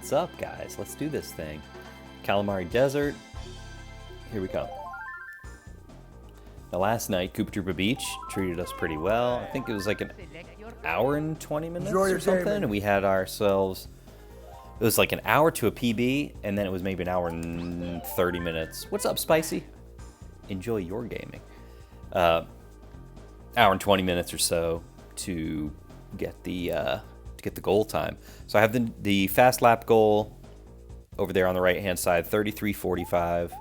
What's up, guys? Let's do this thing. Calamari Desert. Here we come. Now, last night, Koopa Troopa Beach treated us pretty well. I think it was like an hour and 20 minutes or something, and we had ourselves... It was like an hour to a PB, and then it was maybe an hour and 30 minutes. What's up, Spicy? Enjoy your gaming. Hour and 20 minutes or so to get the goal time. So I have the fast lap goal over there on the right hand side. 33:45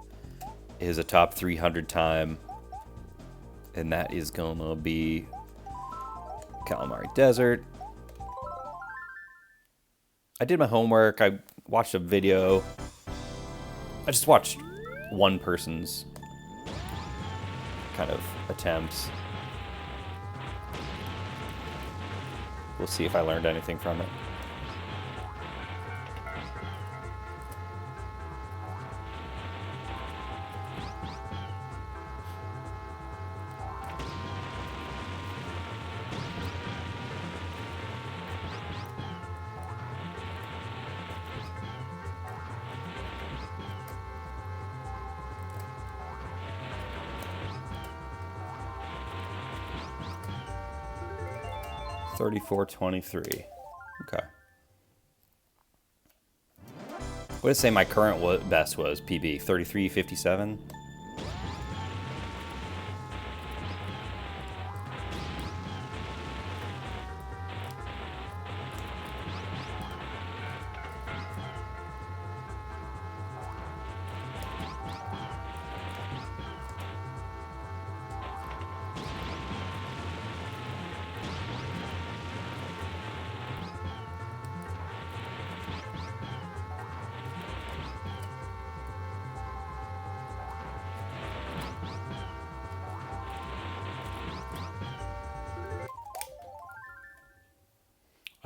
is a top 300 time, and that is gonna be Calamari Desert. I did my homework. I watched a video. I just watched one person's kind of attempts. We'll see if I learned anything from it. $34.23. Okay. What did it say my current best was? PB 33.57.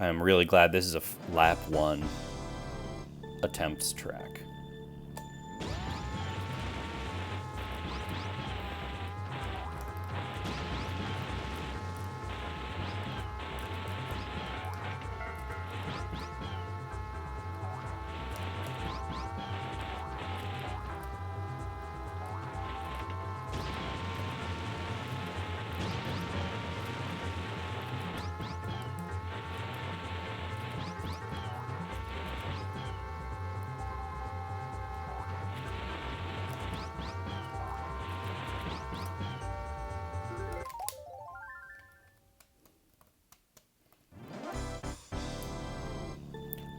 I'm really glad this is a lap 1 attempts track.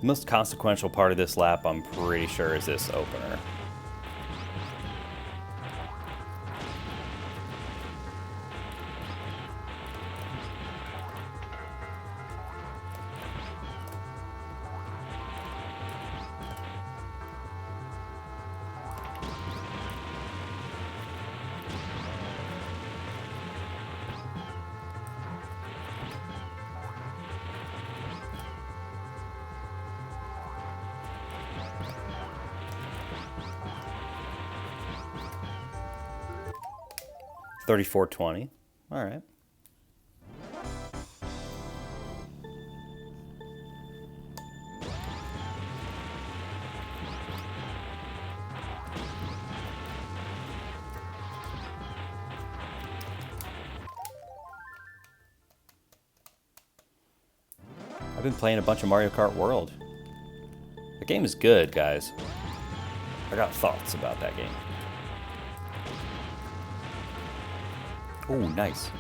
The most consequential part of this lap, I'm pretty sure, is this opener. $34.20. All right. I've been playing a bunch of Mario Kart World. The game is good, guys. I got thoughts about that game. Oh, nice.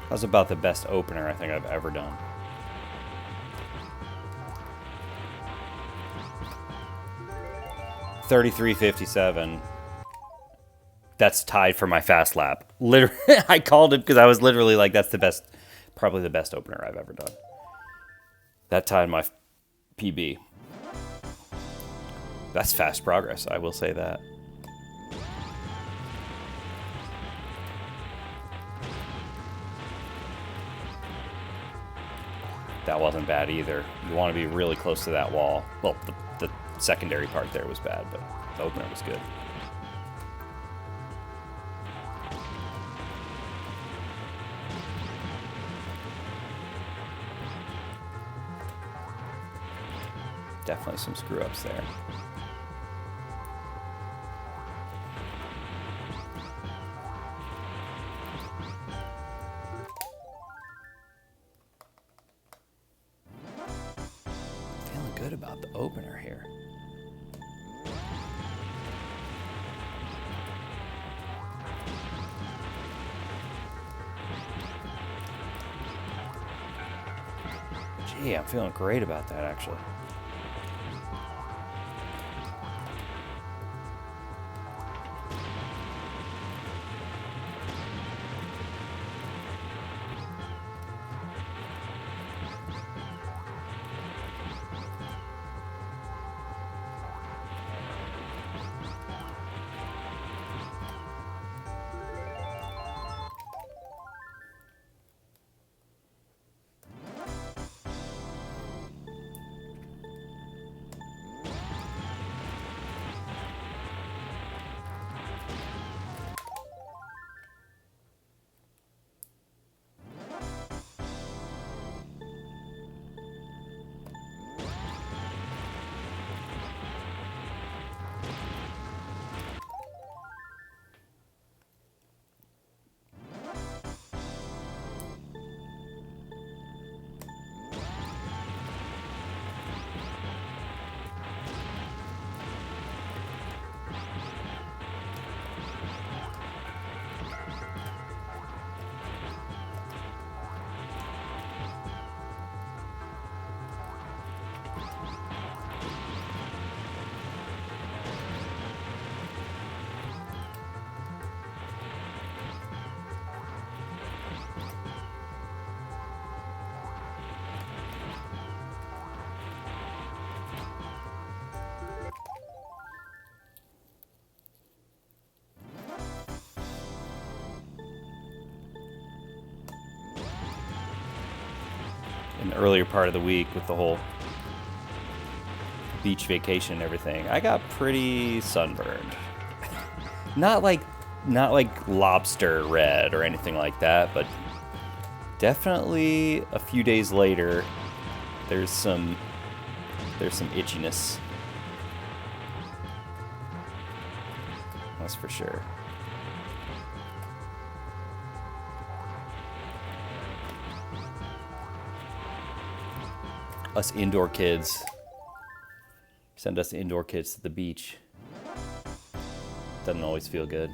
That was about the best opener I think I've ever done. $33.57. That's tied for my fast lap. Literally, I called it because I was literally like, that's the best, probably the best opener I've ever done. That tied my PB. That's fast progress, I will say that. That wasn't bad either. You want to be really close to that wall. Well, the secondary part there was bad, but the opener was good. Definitely some screw-ups there. Feeling good about the opener here. Gee, I'm feeling great about that, actually. In the earlier part of the week with the whole beach vacation and everything, I got pretty sunburned. Not like lobster red or anything like that, but definitely a few days later there's some itchiness. That's for sure. Us indoor kids. Send us indoor kids to the beach. Doesn't always feel good.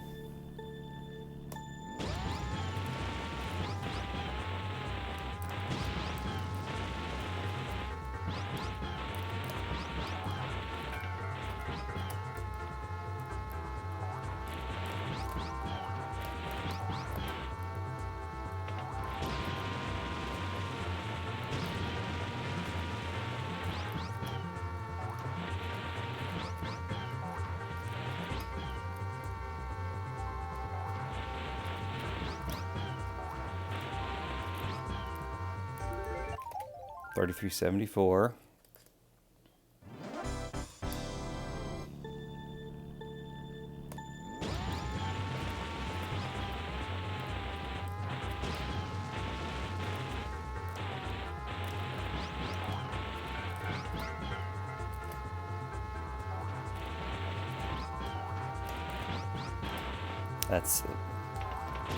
$33.74. That's,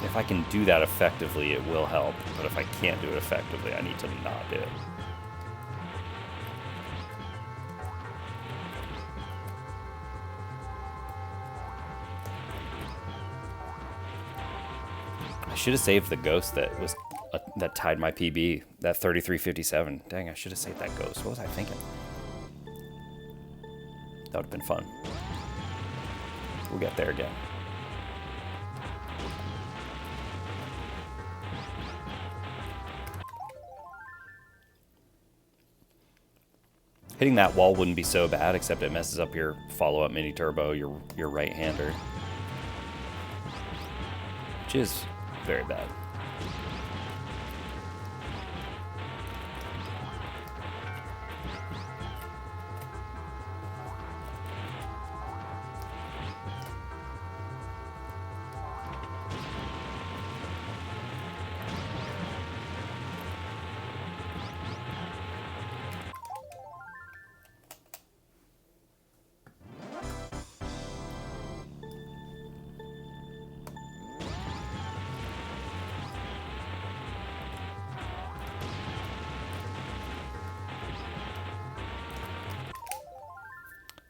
if I can do that effectively, it will help. But if I can't do it effectively, I need to not do it. I should have saved the ghost that was that tied my PB, that 33.57. Dang, I should have saved that ghost. What was I thinking? That would have been fun. We'll get there again. Hitting that wall wouldn't be so bad, except it messes up your follow-up mini turbo, your right-hander, which is very bad.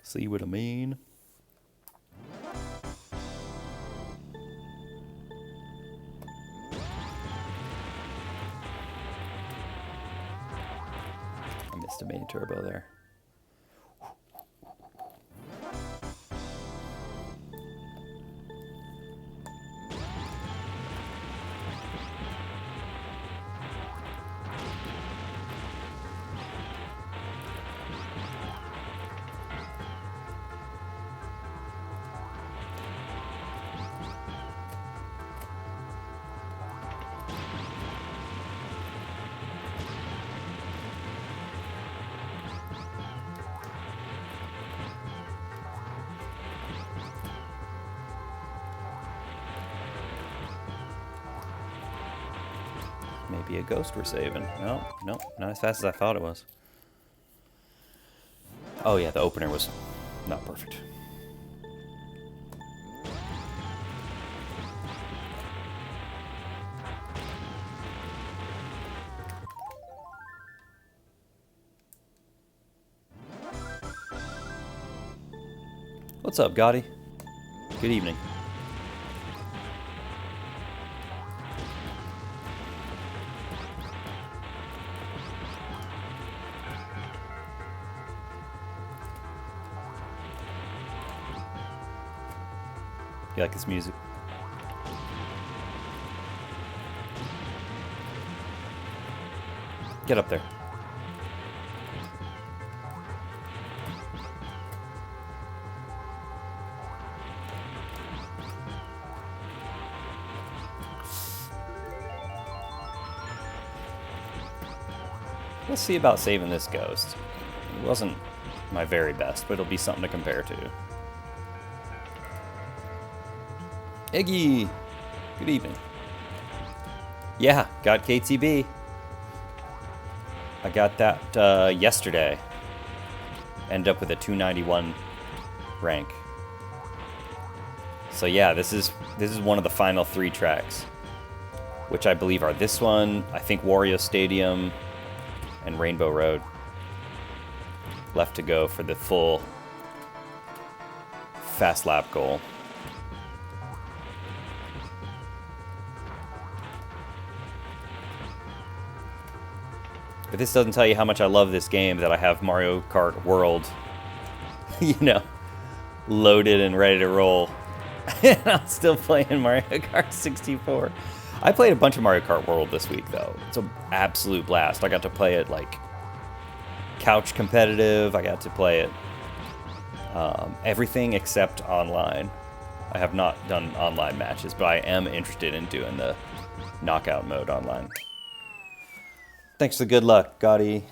See what I mean? I missed a main turbo there. Maybe a ghost we're saving. No, no, not as fast as I thought it was. Oh yeah, the opener was not perfect. What's up, Gotti? Good evening. You like this music? Get up there. We'll see about saving this ghost. It wasn't my very best, but it'll be something to compare to. Iggy! Good evening. Yeah, got KTB. I got that yesterday. Ended up with a 291 rank. So yeah, this is one of the final 3 tracks, which I believe are this one, I think Wario Stadium, and Rainbow Road. Left to go for the full fast lap goal. But this doesn't tell you how much I love this game that I have Mario Kart World, you know, loaded and ready to roll. And I'm still playing Mario Kart 64. I played a bunch of Mario Kart World this week, though. It's an absolute blast. I got to play it, like, couch competitive. I got to play it everything except online. I have not done online matches, but I am interested in doing the knockout mode online. Thanks for the good luck, Gotti.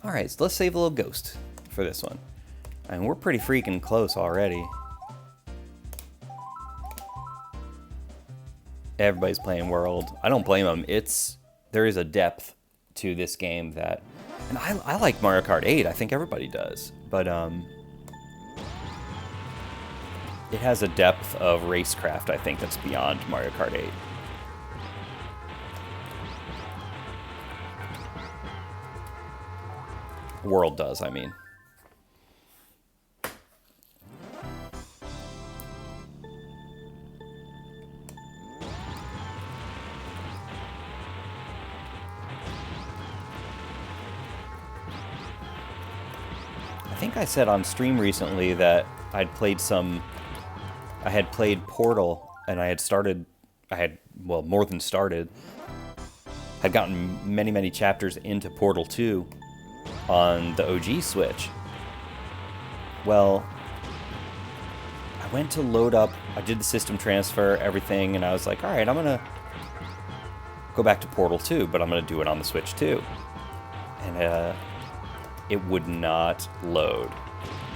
Alright, so let's save a little ghost for this one. I mean, we're pretty freaking close already. Everybody's playing World. I don't blame them. There is a depth to this game that... And I like Mario Kart 8. I think everybody does. But, it has a depth of racecraft, I think, that's beyond Mario Kart 8. World does, I mean. I think I said on stream recently that I had played Portal, and well, more than started, had gotten many, many chapters into Portal 2 on the OG Switch. Well, I went to load up, I did the system transfer, everything, and I was like, alright, I'm gonna go back to Portal 2, but I'm gonna do it on the Switch too. And it would not load.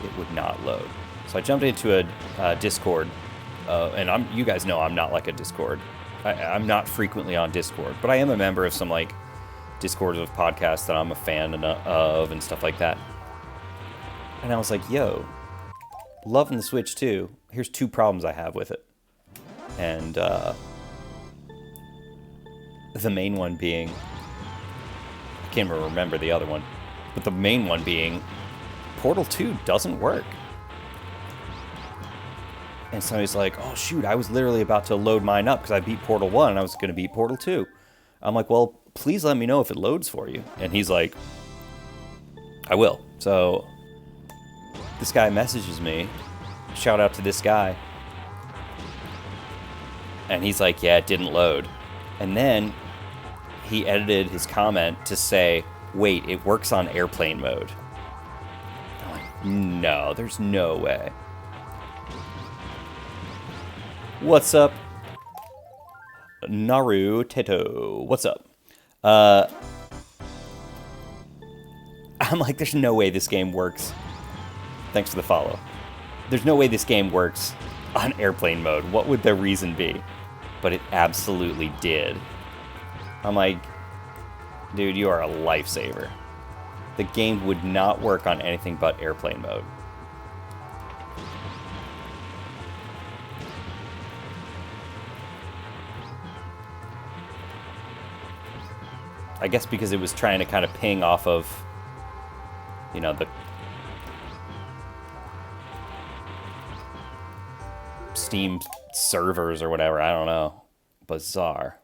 It would not load. So I jumped into a Discord, and you guys know I'm not like a Discord. I'm not frequently on Discord, but I am a member of some like Discord of podcasts that I'm a fan of and stuff like that. And I was like, yo, loving the Switch too. Here's 2 problems I have with it. And the main one being, I can't remember the other one. But the main one being Portal 2 doesn't work. And so he's like, oh shoot, I was literally about to load mine up because I beat Portal 1 and I was going to beat Portal 2. I'm like, well, please let me know if it loads for you. And he's like, I will. So this guy messages me. Shout out to this guy. And he's like, yeah, it didn't load. And then he edited his comment to say, wait, it works on airplane mode. I'm like, no, there's no way. What's up? Naru Teto. What's up? I'm like, there's no way this game works. Thanks for the follow. There's no way this game works on airplane mode. What would the reason be? But it absolutely did. I'm like, dude, you are a lifesaver. The game would not work on anything but airplane mode. I guess because it was trying to kind of ping off of, you know, the Steam servers or whatever. I don't know. Bizarre.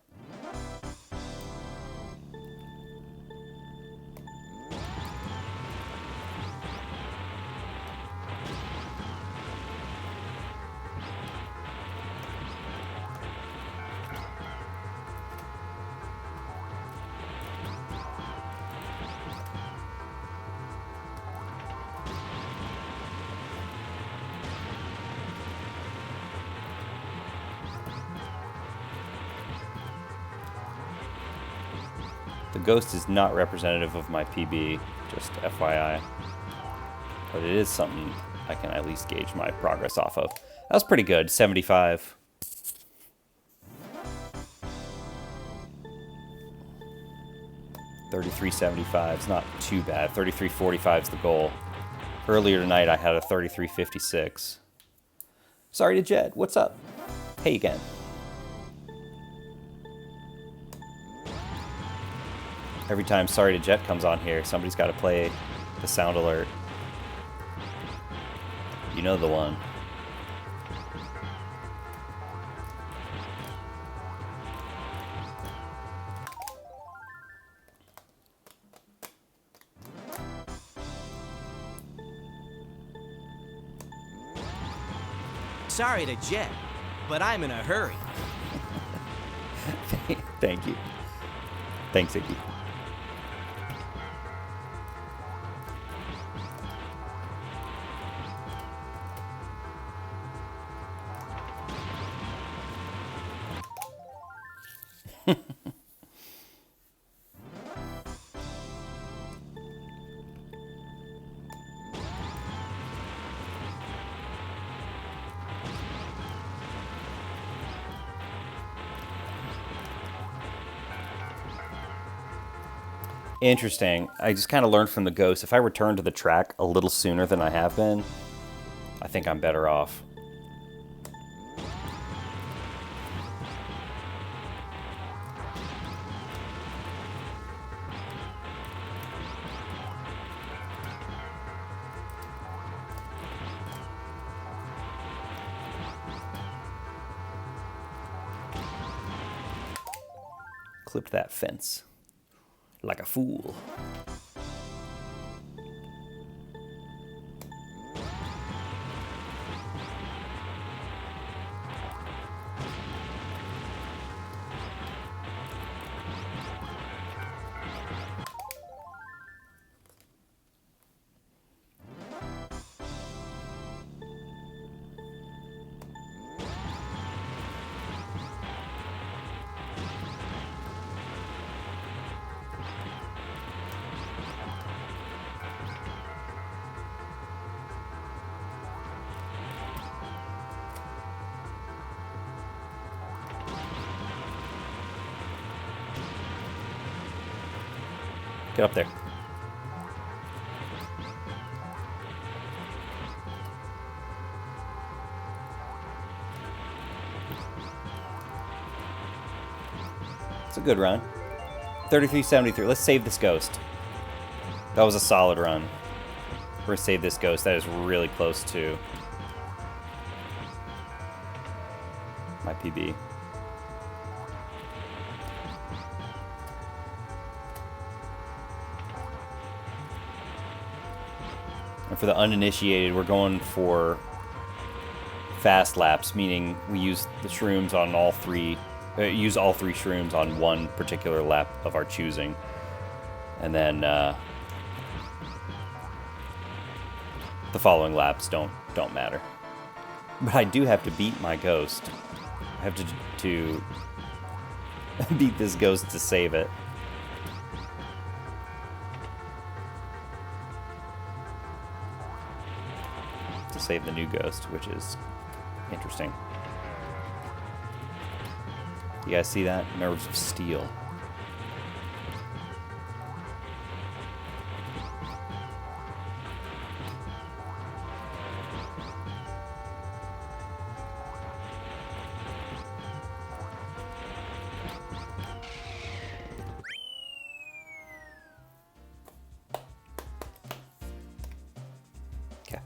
The ghost is not representative of my PB, just FYI. But it is something I can at least gauge my progress off of. That was pretty good, 75. $33.75 is not too bad. $33.45 is the goal. Earlier tonight I had a $33.56. Sorry to Jed, what's up? Hey again. Every time Sorry to Jet comes on here, somebody's got to play the sound alert. You know the one. Sorry to Jet, but I'm in a hurry. Thank you. Thanks, Iggy. Interesting. I just kind of learned from the ghost. If I return to the track a little sooner than I have been, I think I'm better off. Clipped that fence. Like a fool. Get up there. It's a good run. 33.73. Let's save this ghost. That was a solid run. We're gonna save this ghost. That is really close to my PB. And for the uninitiated, we're going for fast laps, meaning we use the shrooms on all three, use all three shrooms on one particular lap of our choosing, and then the following laps don't matter. But I do have to beat my ghost. I have to beat this ghost to save it. To save the new ghost, which is interesting. You guys see that? Nerves of steel. Okay.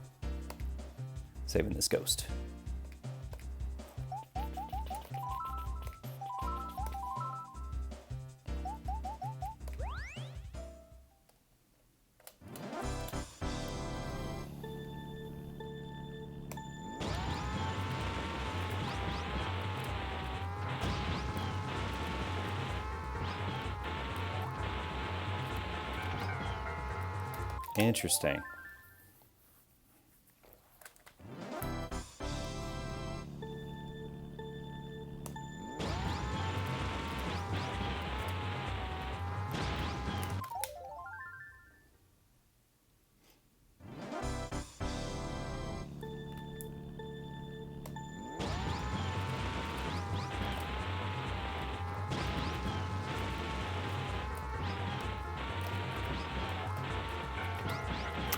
Saving this ghost. Interesting.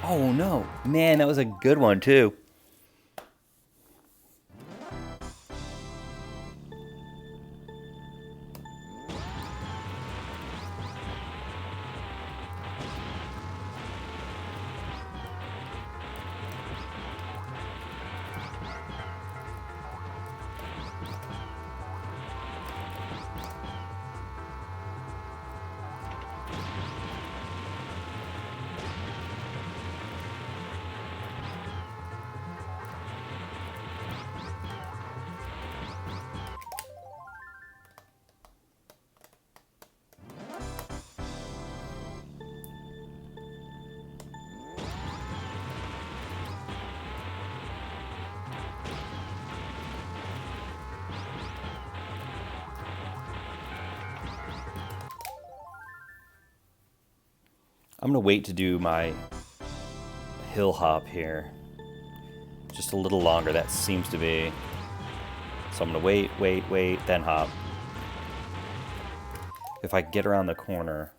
Oh no, man, that was a good one too. I'm gonna wait to do my hill hop here. Just a little longer, that seems to be. So I'm gonna wait, then hop. If I get around the corner.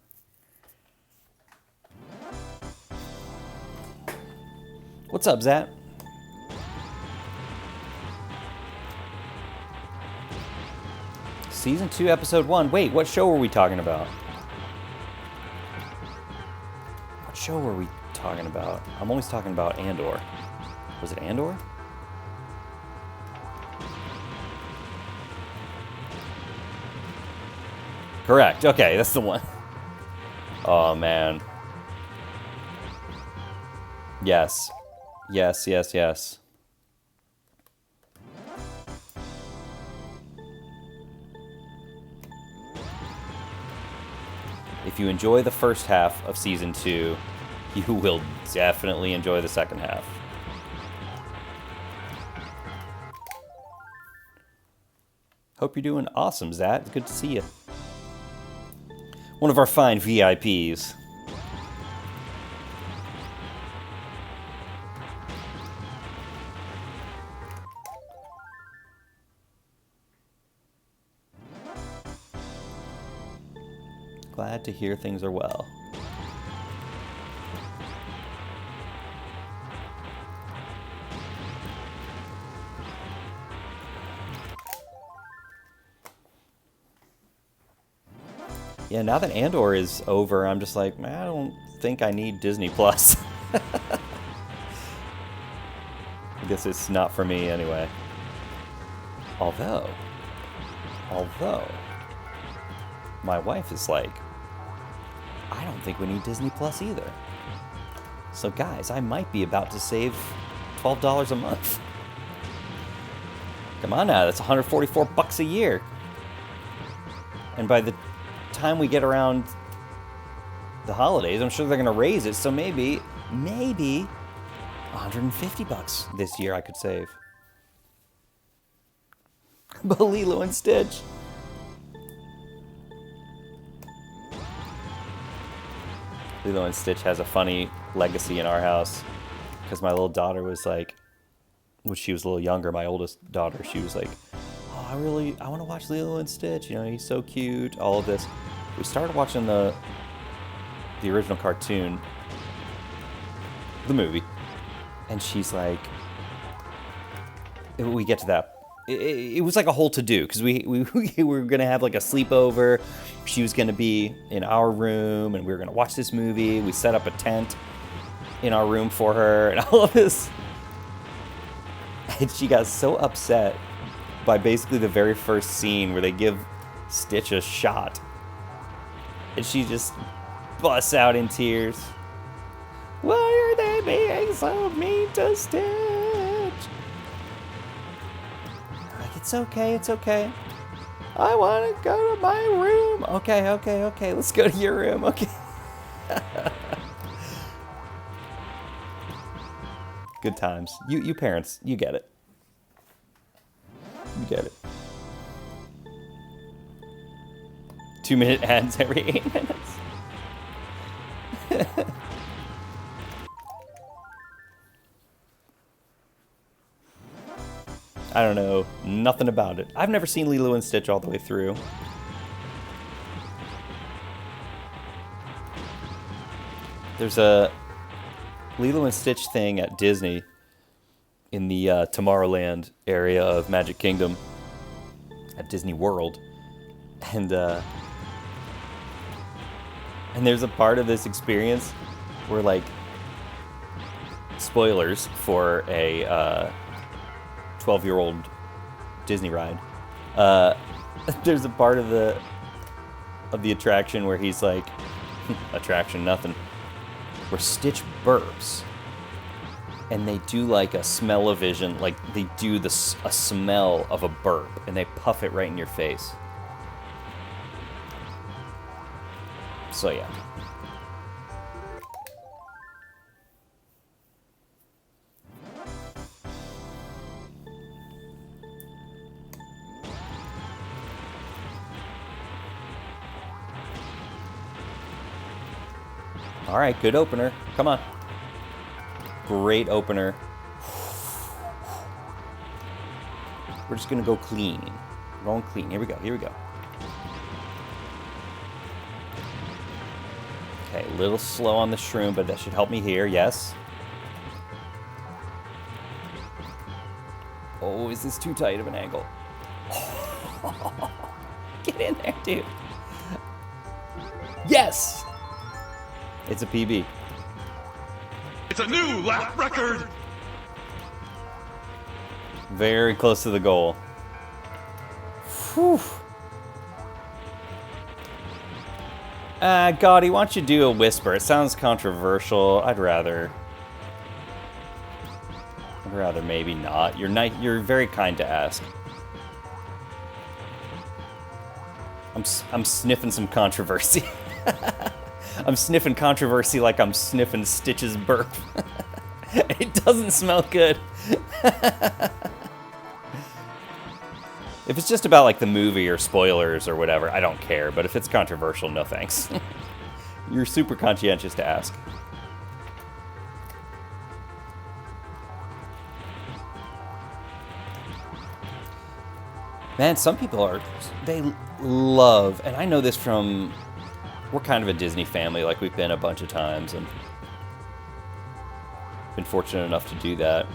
What's up, Zat? Season 2, Episode 1. Wait, what show were we talking about? What show were we talking about? I'm always talking about Andor. Was it Andor? Correct. Okay, that's the one. Oh, man. Yes. Yes, yes, yes. If you enjoy the first half of Season 2, you will definitely enjoy the second half. Hope you're doing awesome, Zat. It's good to see you. One of our fine VIPs. Glad to hear things are well. Yeah, now that Andor is over, I'm just like, man, I don't think I need Disney Plus. I guess it's not for me anyway. Although, my wife is like, I don't think we need Disney Plus either. So guys, I might be about to save $12 a month. Come on now, that's $144 a year. And by the time we get around the holidays, I'm sure they're gonna raise it, so maybe $150 this year I could save. But Lilo and Stitch. Lilo and Stitch has a funny legacy in our house, because my little daughter was like, when she was a little younger, my oldest daughter, she was like, oh, I want to watch Lilo and Stitch, you know, he's so cute, all of this. We started watching the original cartoon, the movie, and she's like, we get to that. It was like a whole to-do, because we were going to have like a sleepover. She was going to be in our room, and we were going to watch this movie. We set up a tent in our room for her, and all of this. And she got so upset by basically the very first scene where they give Stitch a shot. And she just busts out in tears. Why are they being so mean to Stitch? Like, it's okay, it's okay. I want to go to my room. Okay, let's go to your room, okay. Good times. You parents, you get it. You get it. 2-minute ads every 8 minutes. I don't know nothing about it. I've never seen Lilo and Stitch all the way through. There's a Lilo and Stitch thing at Disney in the Tomorrowland area of Magic Kingdom at Disney World. And there's a part of this experience where, like, spoilers for a 12-year-old Disney ride. There's a part of the attraction where he's like, attraction nothing, where Stitch burps, and they do like a smell-o-vision, like they do a smell of a burp, and they puff it right in your face. So yeah. All right, good opener. Come on. Great opener. We're just gonna go clean. We're going clean. Here we go. Here we go. Okay, a little slow on the shroom, but that should help me here. Yes. Oh, is this too tight of an angle? Get in there, dude. Yes! It's a PB. It's a new lap record! Very close to the goal. Whew. Gotti, why don't you do a whisper? It sounds controversial. I'd rather maybe not. You're very kind to ask. I'm sniffing some controversy. I'm sniffing controversy like I'm sniffing Stitch's burp. It doesn't smell good. If it's just about like the movie or spoilers or whatever, I don't care. But if it's controversial, no thanks. You're super conscientious to ask. Man, some people they love, and I know this from, we're kind of a Disney family, like we've been a bunch of times and been fortunate enough to do that.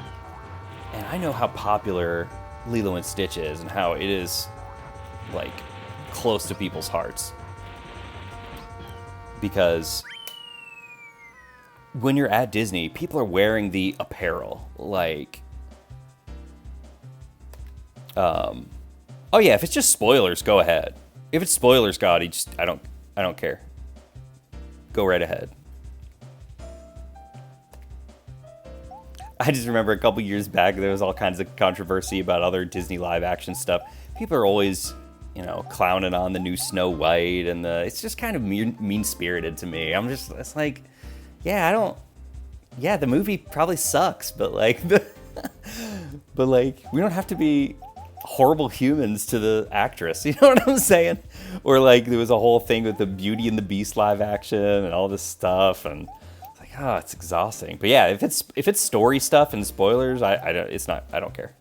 And I know how popular Lilo and Stitch is and how it is, like, close to people's hearts. because when you're at Disney, people are wearing the apparel. Like, oh yeah, if it's just spoilers, go ahead. If it's spoilers, God, I don't care. Go right ahead. I just remember a couple years back, there was all kinds of controversy about other Disney live action stuff. People are always, you know, clowning on the new Snow White, and it's just kind of mean-spirited to me. It's like, yeah, the movie probably sucks, but like, but like, we don't have to be horrible humans to the actress, you know what I'm saying? Or like, there was a whole thing with the Beauty and the Beast live action and all this stuff, and oh, it's exhausting. But yeah, if it's story stuff and spoilers, I don't care.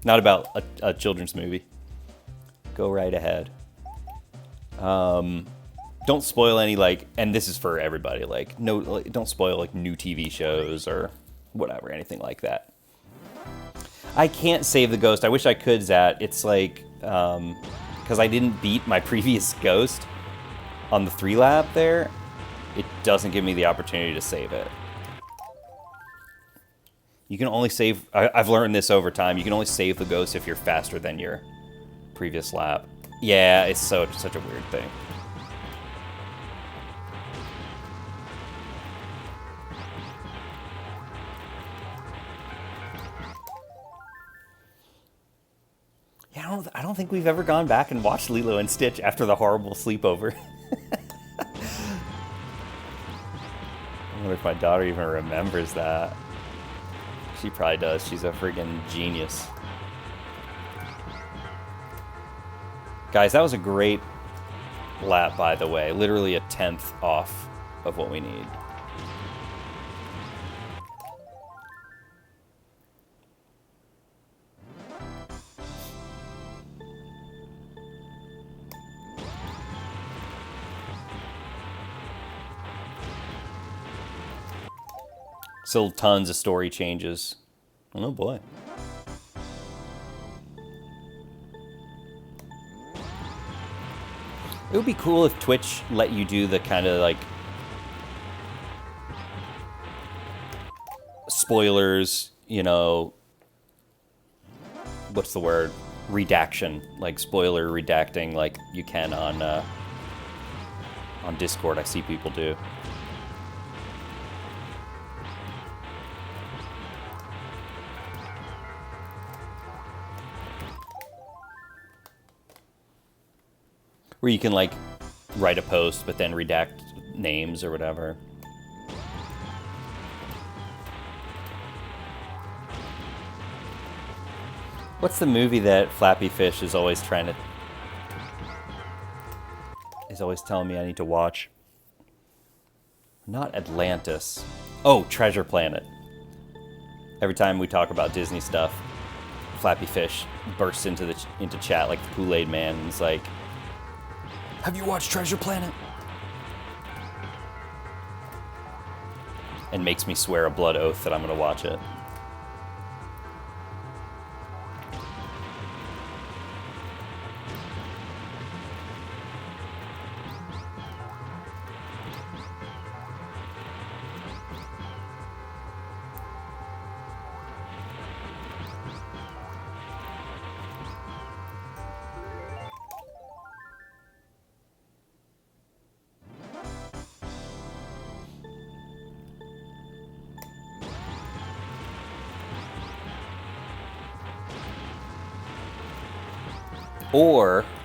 Not about a children's movie. Go right ahead. Don't spoil any, like, and this is for everybody, like, no, like, don't spoil like new TV shows or whatever, anything like that. I can't save the ghost. I wish I could, Zat. It's like, because I didn't beat my previous ghost on the 3 lap there, it doesn't give me the opportunity to save it. You can only save, I've learned this over time, you can only save the ghost if you're faster than your previous lap. Yeah, it's such a weird thing. Yeah, I don't think we've ever gone back and watched Lilo and Stitch after the horrible sleepover. I wonder if my daughter even remembers that. She probably does. She's a friggin' genius. Guys, that was a great lap, by the way. Literally a 10th off of what we need. Still tons of story changes. Oh boy. It would be cool if Twitch let you do the kind of like spoilers, you know, what's the word? Redaction, like spoiler redacting, like you can on Discord. I see people do. Where you can, like, write a post, but then redact names or whatever. What's the movie that Flappy Fish is always telling me I need to watch? Not Atlantis. Oh, Treasure Planet. Every time we talk about Disney stuff, Flappy Fish bursts into chat like the Kool-Aid Man and is like, have you watched Treasure Planet? And makes me swear a blood oath that I'm gonna watch it.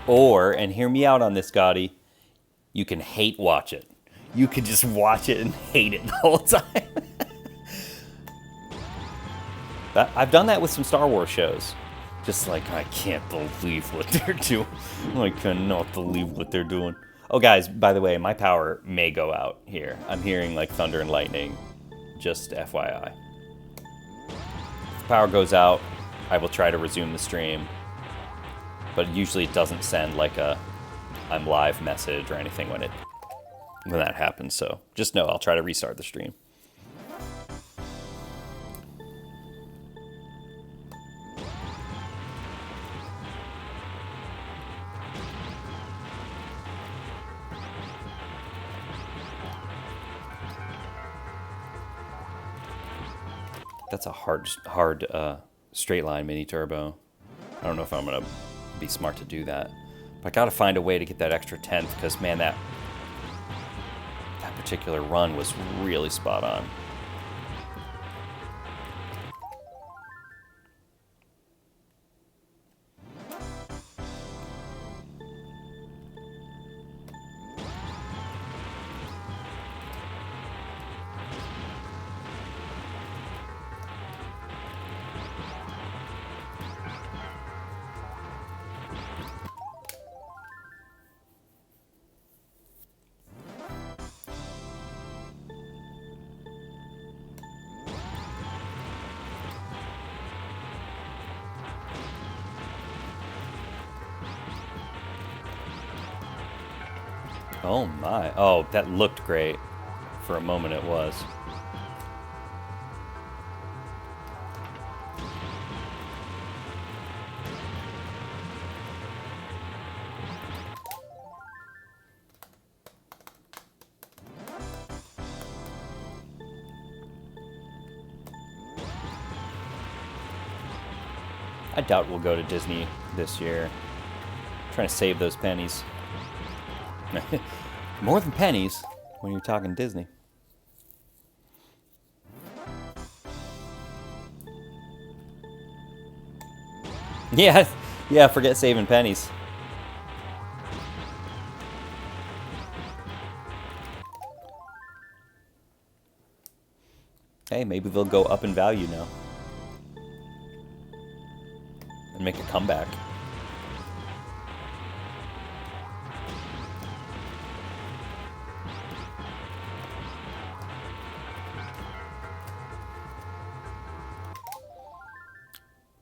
Or, and hear me out on this, Gotti, you can hate watch it. You can just watch it and hate it the whole time. I've done that with some Star Wars shows. Just like, I can't believe what they're doing. I cannot believe what they're doing. Oh, guys, by the way, my power may go out here. I'm hearing like thunder and lightning. Just FYI. If the power goes out, I will try to resume the stream. But usually it doesn't send like a I'm live message or anything when that happens. So just know I'll try to restart the stream. That's a hard straight line mini turbo. I don't know if I'm gonna be smart to do that. But I gotta find a way to get that extra 10th, because man, that particular run was really spot on. Oh my. Oh, that looked great. For a moment it was. I doubt we'll go to Disney this year. I'm trying to save those pennies. More than pennies when you're talking Disney. Yeah, forget saving pennies. Hey, maybe they'll go up in value now. And make a comeback.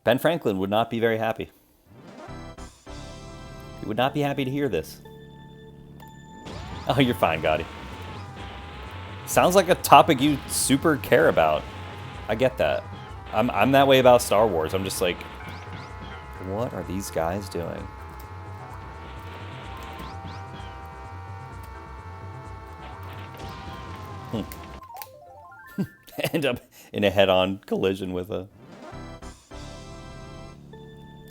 Ben Franklin would not be very happy. He would not be happy to hear this. Oh, you're fine, Gotti. Sounds like a topic you super care about. I get that. I'm that way about Star Wars. I'm just like, what are these guys doing? End up in a head-on collision with a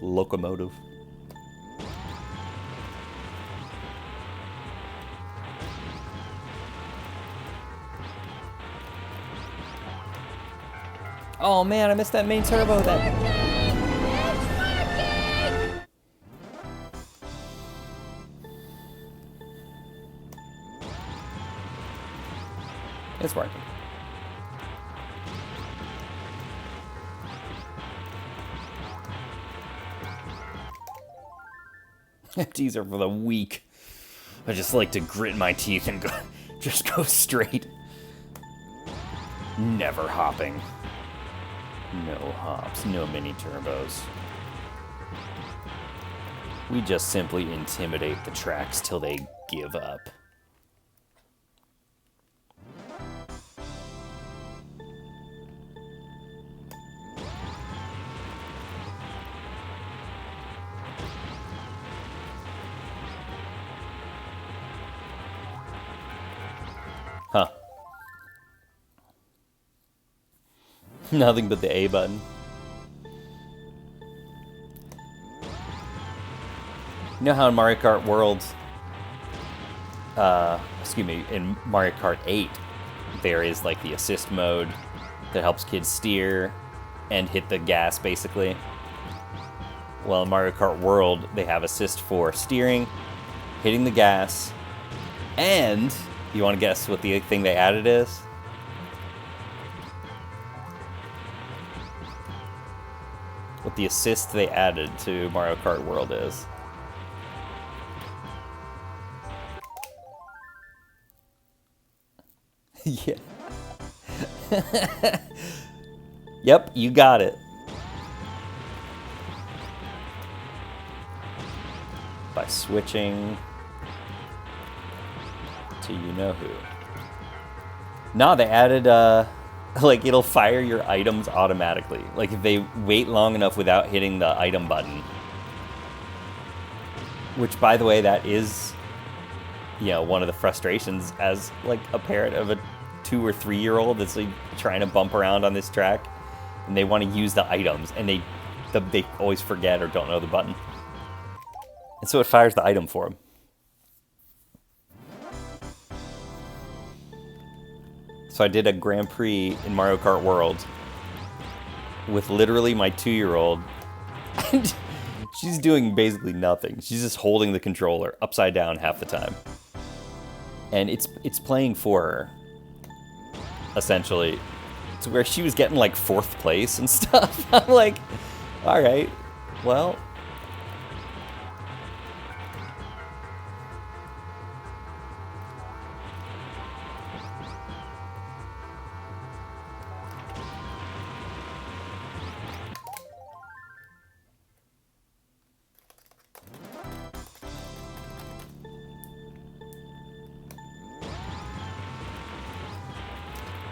locomotive. Oh man, I missed that main turbo. It's working. These are for the weak. I just like to grit my teeth and just go straight. Never hopping. No hops, no mini turbos. We just simply intimidate the tracks till they give up. Huh. Nothing but the A button. You know how in Mario Kart World, in Mario Kart 8, there is like the assist mode that helps kids steer and hit the gas, basically. Well, in Mario Kart World, they have assist for steering, hitting the gas, and you want to guess what the thing they added is? What the assist they added to Mario Kart World is. Yeah. Yep, you got it. By switching to you-know-who. No, they added, like, it'll fire your items automatically. Like, if they wait long enough without hitting the item button. Which, by the way, that is, you know, one of the frustrations as, like, a parent of a 2 or 3 year old that's, like, trying to bump around on this track. and they want to use the items, and they always forget or don't know the button. And so it fires the item for them. So I did a Grand Prix in Mario Kart World with literally my 2-year-old. She's doing basically nothing. She's just holding the controller upside down half the time. And it's playing for her, essentially. To where she was getting like 4th place and stuff. I'm like, all right, well.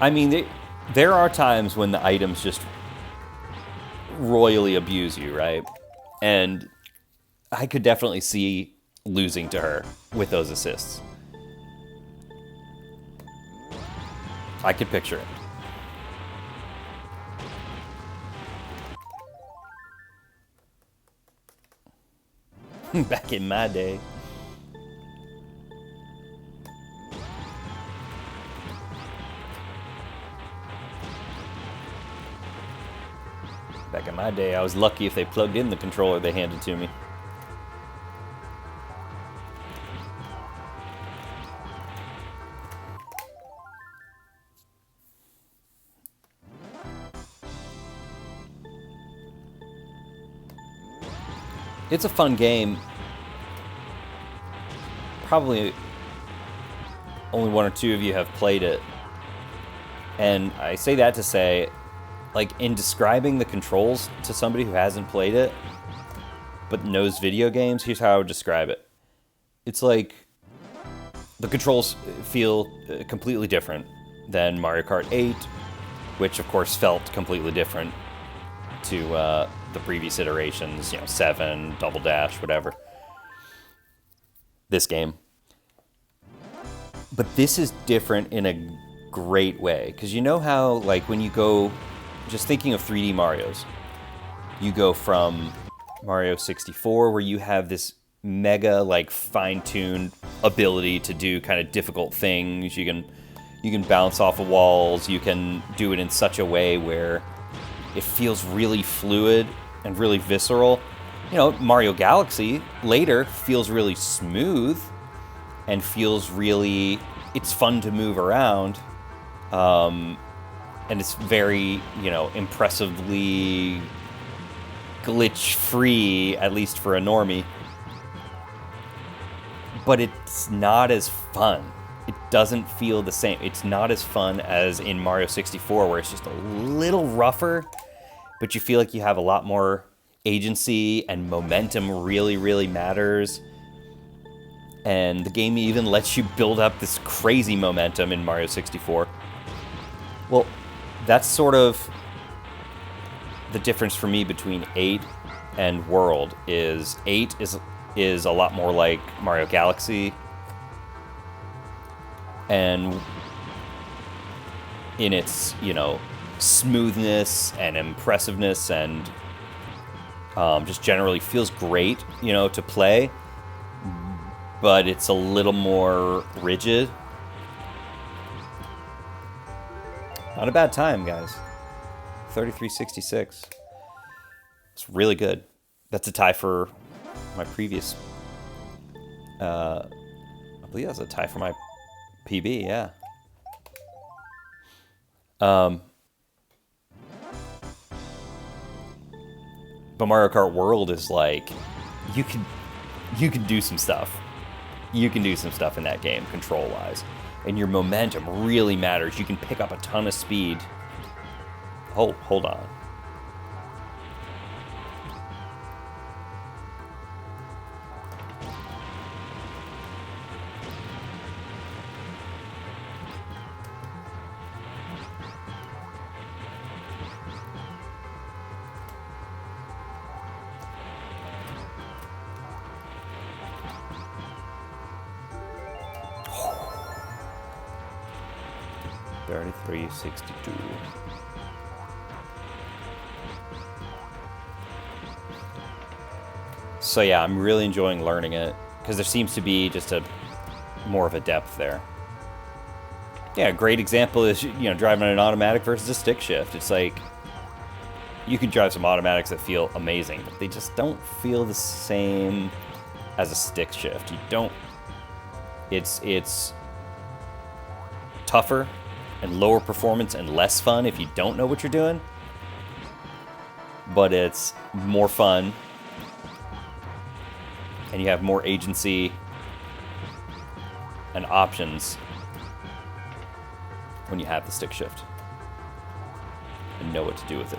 I mean, there are times when the items just royally abuse you, right? And I could definitely see losing to her with those assists. I could picture it. Back in my day. Back in my day, I was lucky if they plugged in the controller they handed to me. It's a fun game. Probably only 1 or 2 of you have played it. And I say that to say, like, in describing the controls to somebody who hasn't played it, but knows video games, here's how I would describe it. It's like, the controls feel completely different than Mario Kart 8, which of course felt completely different to the previous iterations, 7, Double Dash, whatever. This game. But this is different in a great way, because you know how, like, when you go, just thinking of 3D Marios, you go from Mario 64, where you have this mega, like, fine-tuned ability to do kind of difficult things. You can bounce off of walls. You can do it in such a way where it feels really fluid and really visceral. Mario Galaxy later feels really smooth and feels really, it's fun to move around. And it's very, impressively glitch-free, at least for a normie. But it's not as fun. It doesn't feel the same. It's not as fun as in Mario 64, where it's just a little rougher, but you feel like you have a lot more agency, and momentum really, really matters. And the game even lets you build up this crazy momentum in Mario 64. Well, that's sort of the difference for me between 8 and World. Is 8 is a lot more like Mario Galaxy, and in its, smoothness and impressiveness, and just generally feels great, to play, but it's a little more rigid. Not a bad time, guys. 33.66. It's really good. That's a tie for my previous... I believe that's a tie for my PB, yeah. But Mario Kart World is like, you can do some stuff. You can do some stuff in that game, control-wise. And your momentum really matters. You can pick up a ton of speed. Oh, hold on. $33.62. So yeah, I'm really enjoying learning it because there seems to be just more of a depth there. Yeah, a great example is, you know, driving an automatic versus a stick shift. It's like, you can drive some automatics that feel amazing, but they just don't feel the same as a stick shift. You don't, it's tougher and lower performance and less fun if you don't know what you're doing, but it's more fun and you have more agency and options when you have the stick shift and know what to do with it.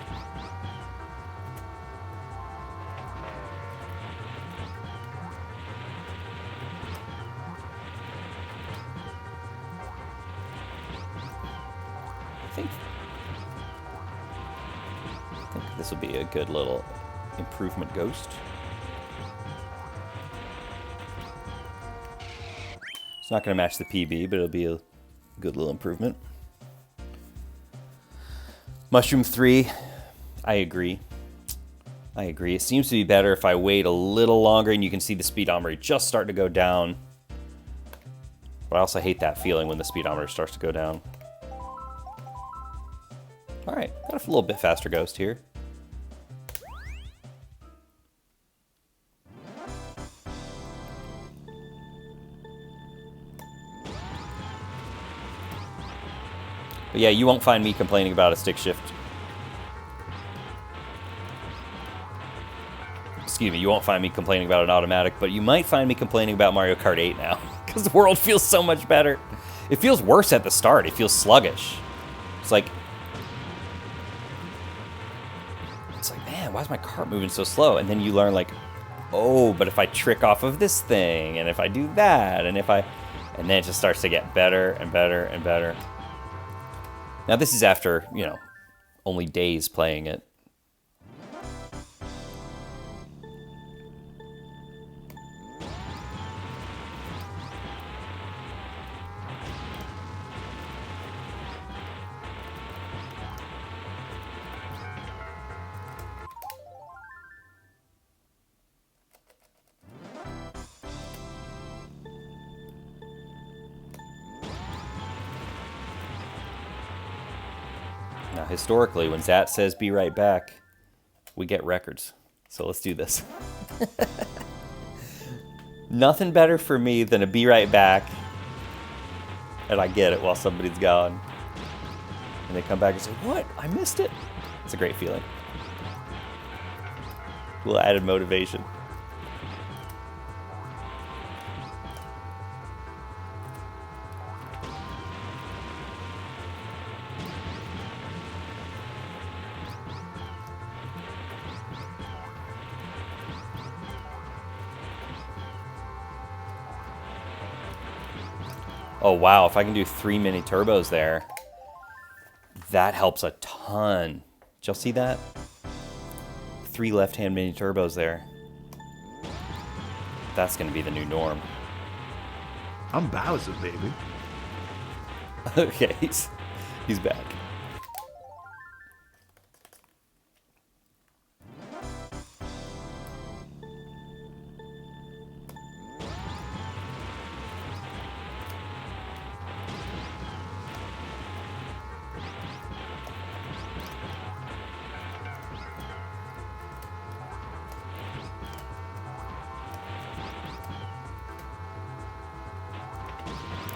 I think this will be a good little improvement ghost. It's not going to match the PB, but it'll be a good little improvement. Mushroom 3, I agree. I agree. It seems to be better if I wait a little longer and you can see the speedometer just start to go down. But I also hate that feeling when the speedometer starts to go down. All right, got a little bit faster ghost here. But yeah, you won't find me complaining about a stick shift. Excuse me, you won't find me complaining about an automatic, but you might find me complaining about Mario Kart 8 now, because the world feels so much better. It feels worse at the start. It feels sluggish. It's like, man, why is my cart moving so slow? And then you learn like, oh, but if I trick off of this thing, and if I do that, and then it just starts to get better and better and better. Now this is after, you know, only days playing it. Now, historically, when Zat says be right back, we get records. So let's do this. Nothing better for me than a be right back, and I get it while somebody's gone. And they come back and say, what? I missed it. It's a great feeling. A little added motivation. Oh wow, if I can do 3 mini turbos there, that helps a ton. Did y'all see that? 3 left-hand mini turbos there. That's gonna be the new norm. I'm Bowser, baby. Okay, he's back.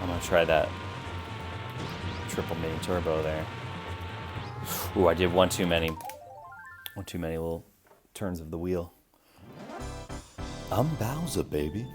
I'm gonna try that triple mini turbo there. Ooh, I did one too many little turns of the wheel. I'm Bowser, baby.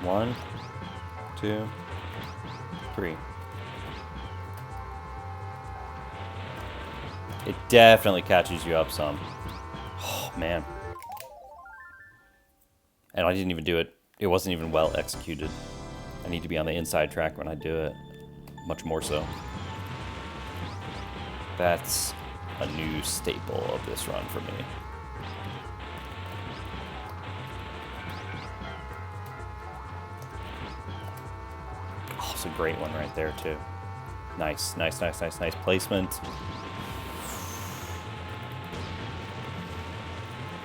1, 2, 3. It definitely catches you up some. Oh, man. And I didn't even do it. It wasn't even well executed. I need to be on the inside track when I do it. Much more so. That's a new staple of this run for me. Oh, it's a great one right there, too. Nice, nice, nice, nice, nice placement.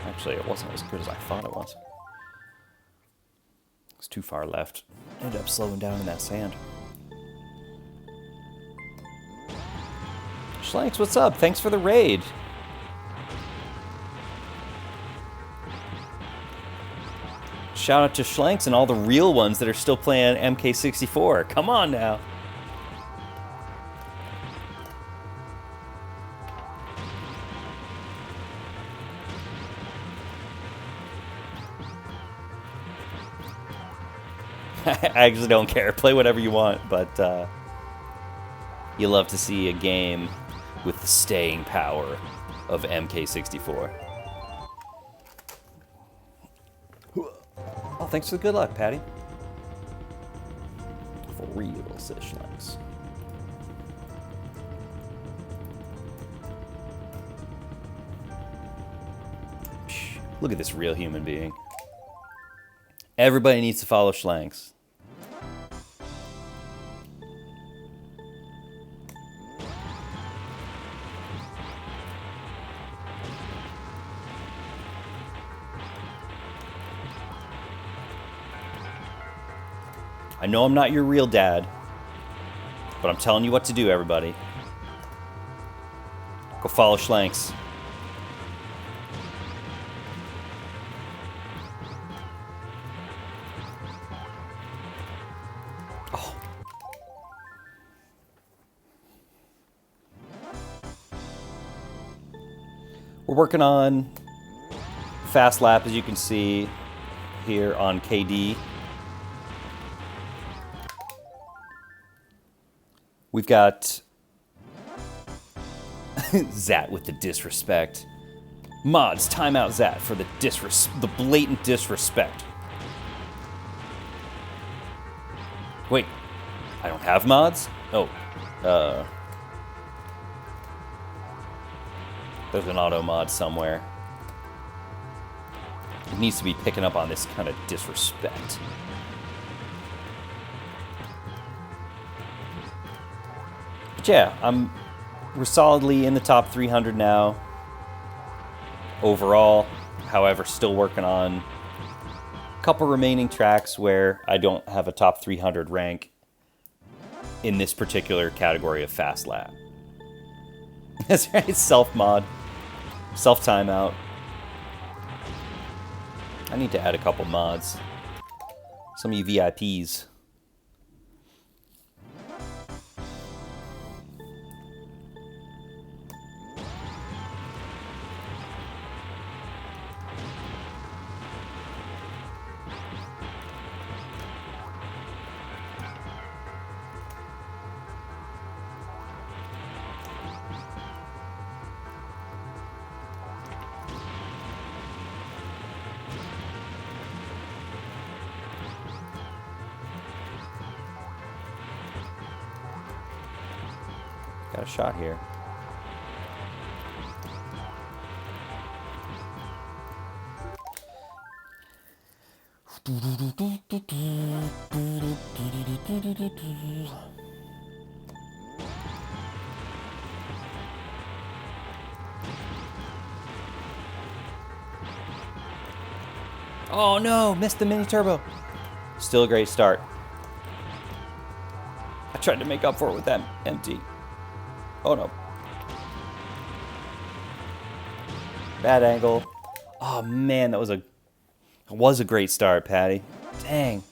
Actually, it wasn't as good as I thought it was. It's too far left. Ended up slowing down in that sand. Schlanks, what's up? Thanks for the raid. Shout out to Schlanks and all the real ones that are still playing MK64. Come on now. I actually don't care. Play whatever you want, but you love to see a game with the staying power of MK64. Oh, thanks for the good luck, Patty. For real, says Schlanks. Look at this real human being. Everybody needs to follow Schlanks. I know I'm not your real dad, but I'm telling you what to do, everybody. Go follow Schlanks. Oh. We're working on fast lap, as you can see here on KD. We've got Zat with the disrespect. Mods, timeout Zat for the blatant disrespect. Wait, I don't have mods? Oh, there's an auto mod somewhere. It needs to be picking up on this kind of disrespect. But yeah, we're solidly in the top 300 now overall. However, still working on a couple remaining tracks where I don't have a top 300 rank in this particular category of fast lap. That's right, self-mod, self-timeout. I need to add a couple mods. Some of you VIPs. Got a shot here. Oh no, missed the mini turbo. Still a great start. I tried to make up for it with that empty. Oh no. Bad angle. Oh man, that was a great start, Patty. Dang.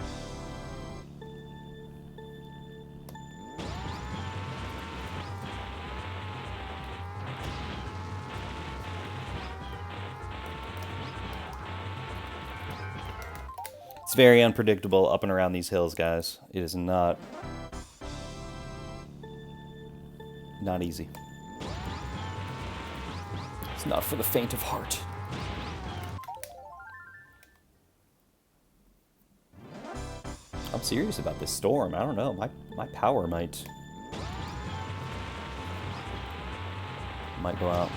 It's very unpredictable up and around these hills, guys. It is not easy. It's not for the faint of heart. I'm serious about this storm. I don't know. My power might go out.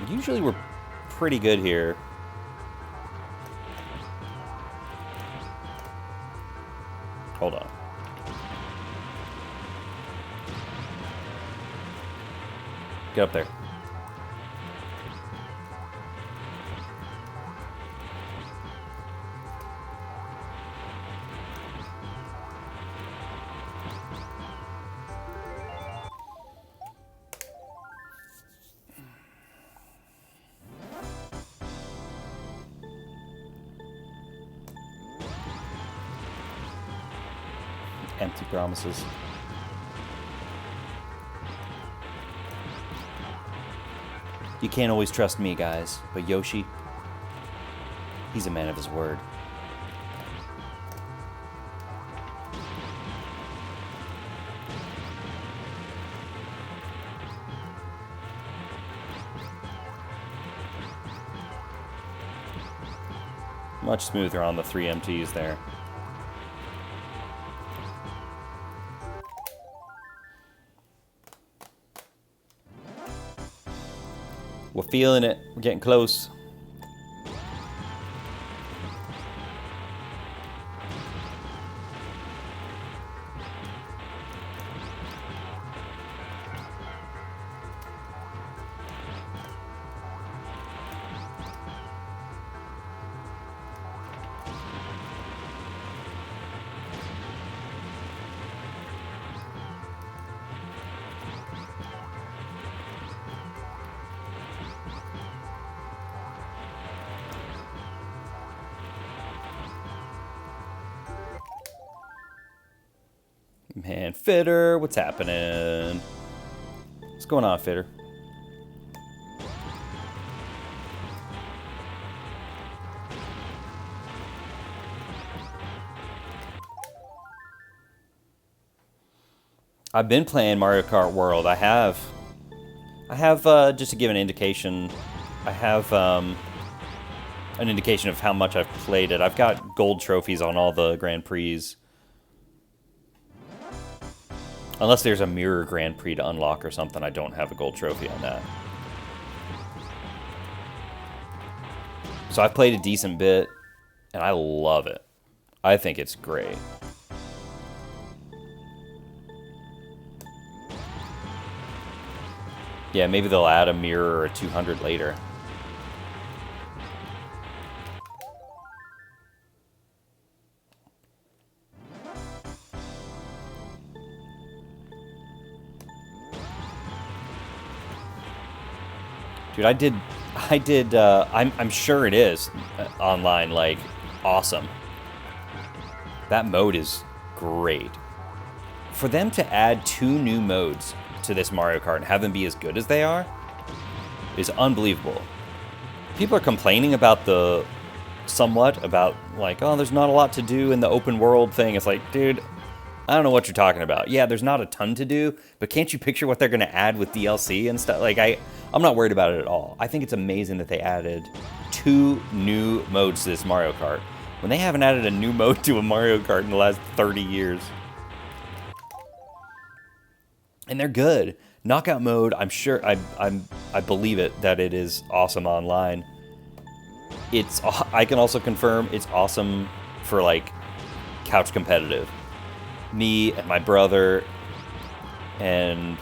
Usually we're pretty good here. Hold on. Get up there. Empty promises. You can't always trust me, guys, but Yoshi, he's a man of his word. Much smoother on the 3 MTs there. We're feeling it. We're getting close. Man, Fitter, what's happening? What's going on, Fitter? I've been playing Mario Kart World. I have, just to give an indication, I have an indication of how much I've played it. I've got gold trophies on all the Grand Prix. Unless there's a mirror Grand Prix to unlock or something, I don't have a gold trophy on that. So I've played a decent bit, and I love it. I think it's great. Yeah, maybe they'll add a mirror or a 200 later. Dude, I'm sure it is online, like, awesome. That mode is great. For them to add 2 new modes to this Mario Kart and have them be as good as they are is unbelievable. People are complaining about about, like, oh, there's not a lot to do in the open world thing. It's like, dude, I don't know what you're talking about. Yeah, there's not a ton to do, but can't you picture what they're going to add with DLC and stuff? Like, I'm not worried about it at all. I think it's amazing that they added 2 new modes to this Mario Kart when they haven't added a new mode to a Mario Kart in the last 30 years. And they're good. Knockout mode, I'm sure, I believe it, that it is awesome online. I can also confirm it's awesome for, like, couch competitive. Me and my brother and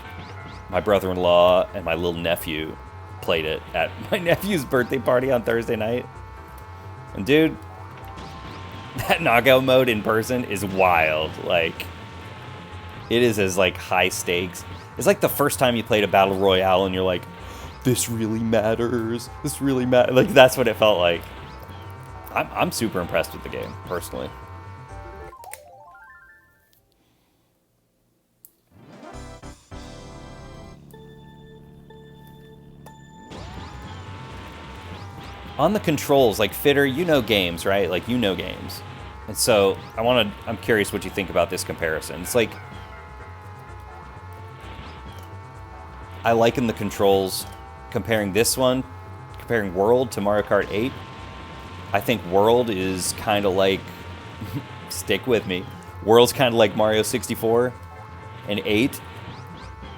my brother-in-law and my little nephew played it at my nephew's birthday party on Thursday night. And dude, that knockout mode in person is wild. Like, it is as, like, high stakes. It's like the first time you played a battle royale and you're like, this really matters. This really matters. Like, that's what it felt like. I'm super impressed with the game, personally. On the controls, like Fitter, you know games, right? Like, you know games. And so I'm curious what you think about this comparison. It's like, I liken the controls comparing World to Mario Kart 8. I think World is kind of like, stick with me, World's kind of like Mario 64, and 8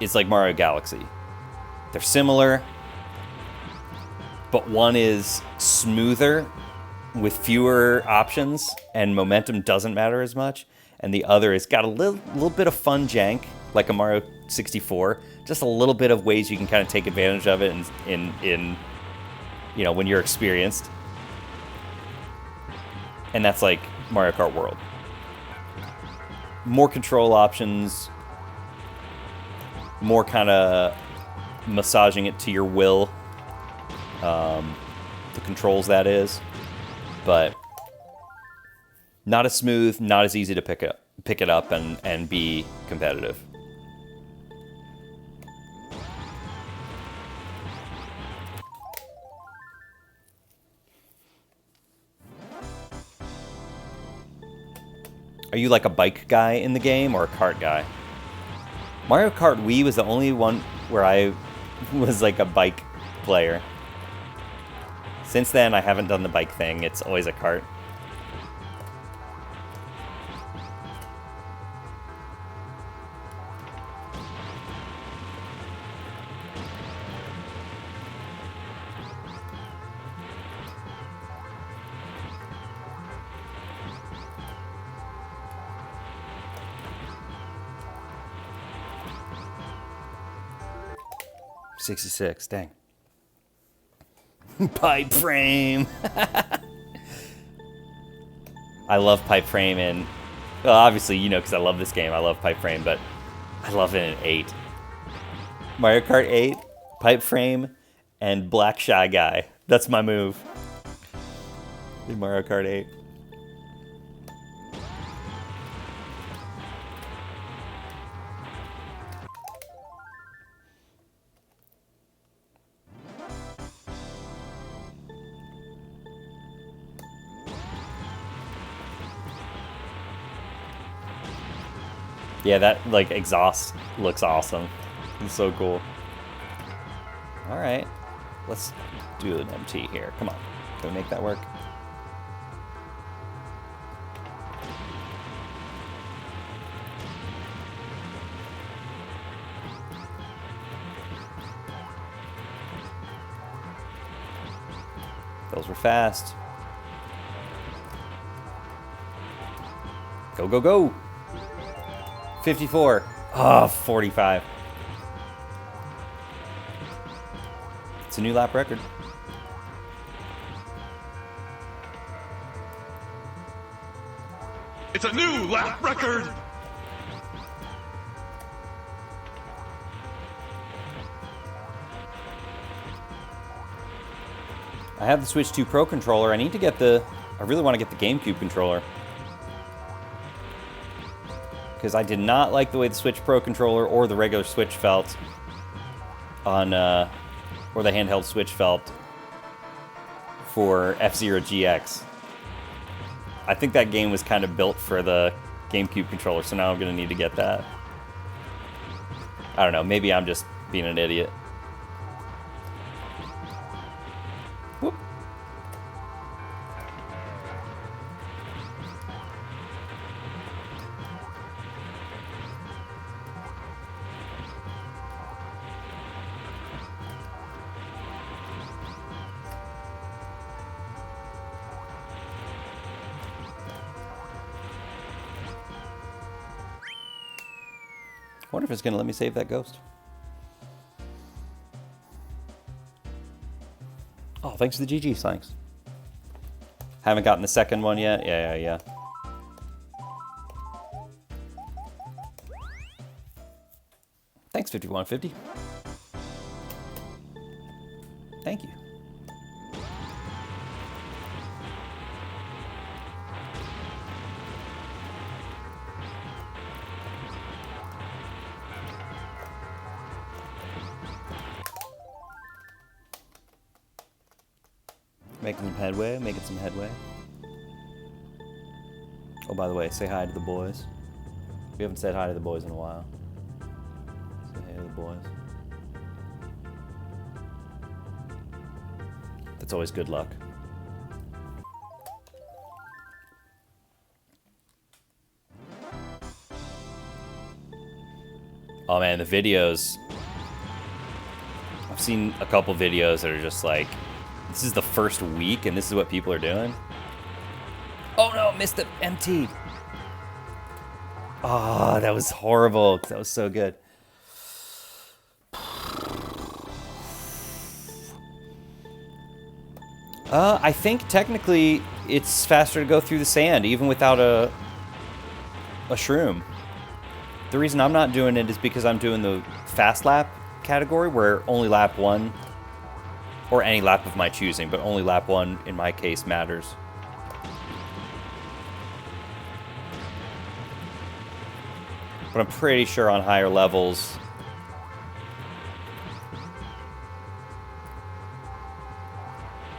is like Mario Galaxy. They're similar, but one is smoother with fewer options and momentum doesn't matter as much, and the other has got a little bit of fun jank like a Mario 64, just a little bit of ways you can kind of take advantage of it in you know, when you're experienced. And that's like Mario Kart World. More control options, more kind of massaging it to your will. The controls, that is. But not as smooth, not as easy to pick it up and be competitive. Are you like a bike guy in the game or a kart guy? Mario Kart Wii was the only one where I was like a bike player. Since then, I haven't done the bike thing. It's always a kart. $66, dang. Pipe frame. I love pipe frame in, well, obviously, you know, because I love this game. I love pipe frame, but I love it in 8. Mario Kart 8, pipe frame, and Black Shy Guy. That's my move in Mario Kart 8. Yeah, that, like, exhaust looks awesome. It's so cool. Alright. Let's do an MT here. Come on. Can we make that work? Those were fast. Go, go, go! 54. Oh, 45. It's a new lap record. It's a new lap record! I have the Switch 2 Pro controller. I really want to get the GameCube controller. Because I did not like the way the Switch Pro controller or the regular Switch felt on, or the handheld Switch felt for F-Zero GX. I think that game was kind of built for the GameCube controller, so now I'm going to need to get that. I don't know, maybe I'm just being an idiot. Whoop. I wonder if it's going to let me save that ghost. Oh, thanks to the GG, thanks. Haven't gotten the second one yet? Yeah. Thanks, 5150. Thank you. Making some headway, making some headway. Oh, by the way, say hi to the boys. We haven't said hi to the boys in a while. Say hey to the boys. That's always good luck. Oh man, the videos. I've seen a couple videos that are just like, this is the first week and this is what people are doing. Oh no, missed the MT. Oh, that was horrible. That was so good. I think technically it's faster to go through the sand even without a shroom. The reason I'm not doing it is because I'm doing the fast lap category where only lap 1, or any lap of my choosing, but only lap 1 in my case matters. But I'm pretty sure on higher levels,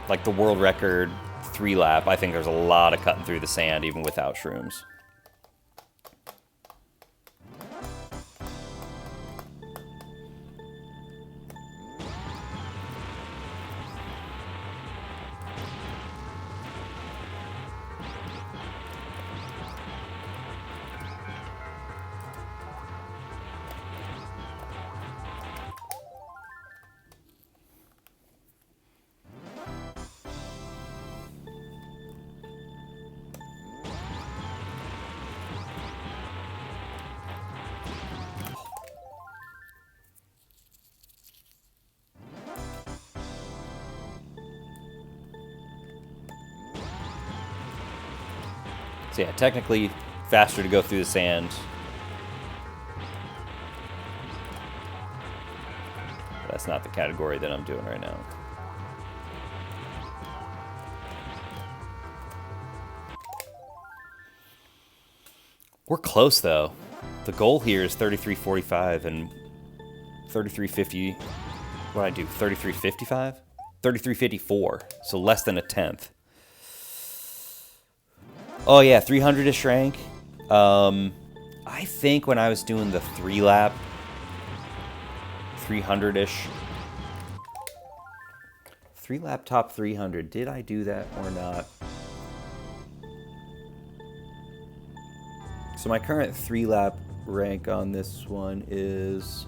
like the world record 3 lap, I think there's a lot of cutting through the sand even without shrooms. So yeah, technically faster to go through the sand. But that's not the category that I'm doing right now. We're close though. The goal here is 33:45 and 33:50. What did I do? 33:55? 33:54. So less than a tenth. Oh yeah, 300-ish rank. I think when I was doing the 3-lap, 300-ish, 3-lap top 300, did I do that or not? So my current 3-lap rank on this one is...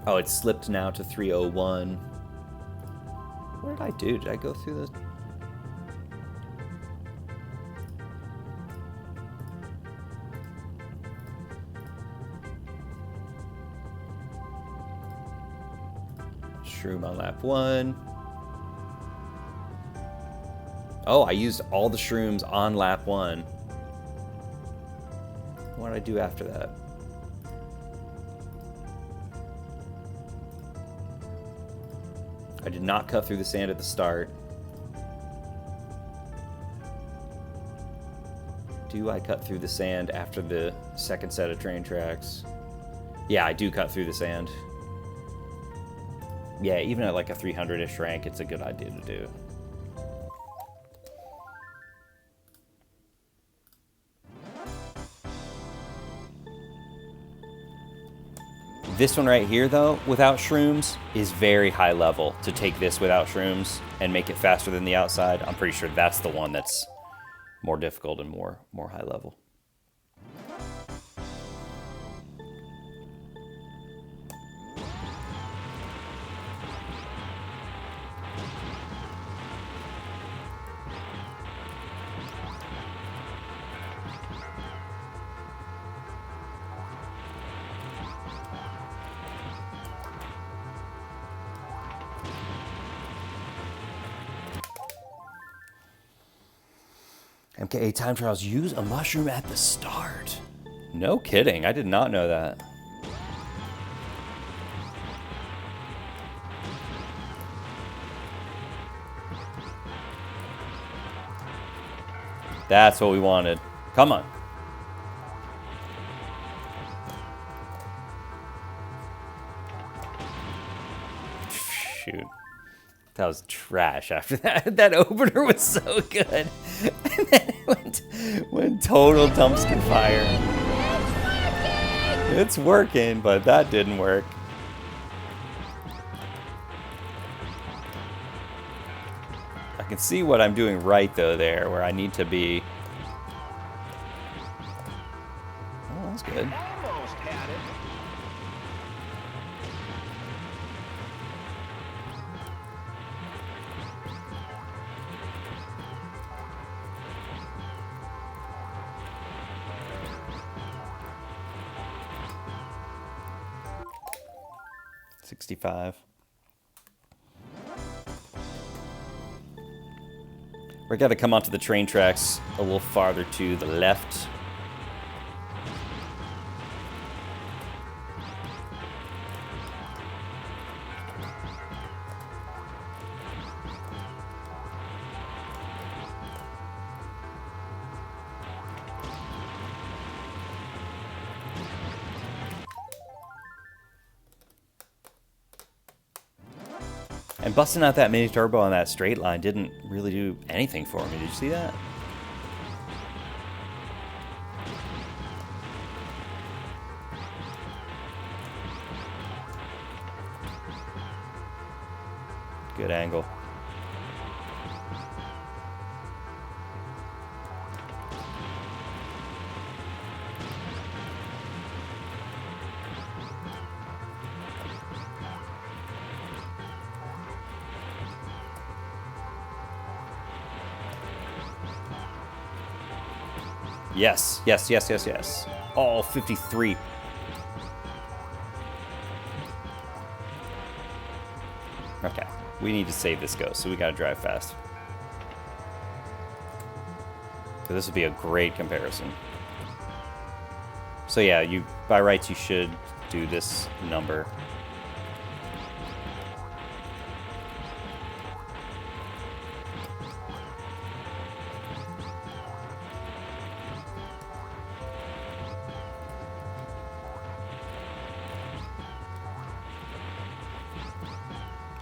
Oh, it slipped now to 301. What did I do? Did I go through this? Shroom on lap 1. Oh, I used all the shrooms on lap 1. What did I do after that? I did not cut through the sand at the start. Do I cut through the sand after the second set of train tracks? Yeah, I do cut through the sand. Yeah, even at like a 300-ish rank, it's a good idea to do. This one right here, though, without shrooms, is very high level. To take this without shrooms and make it faster than the outside, I'm pretty sure that's the one that's more difficult and more high level. MKA time trials use a mushroom at the start. No kidding, I did not know that. That's what we wanted. Come on. shoot. That was trash after that. That opener was so good. And then it went total dumpster fire. It's working, but that didn't work. I can see what I'm doing right, though, there, where I need to be. Oh, that's good. Almost had it. $65. We got to come onto the train tracks a little farther to the left. And busting out that mini turbo on that straight line didn't really do anything for me. Did you see that? Good angle. Yes, yes, yes, yes, yes. All 53. Okay, we need to save this ghost, so we gotta drive fast. So this would be a great comparison. So yeah, you by rights you should do this number.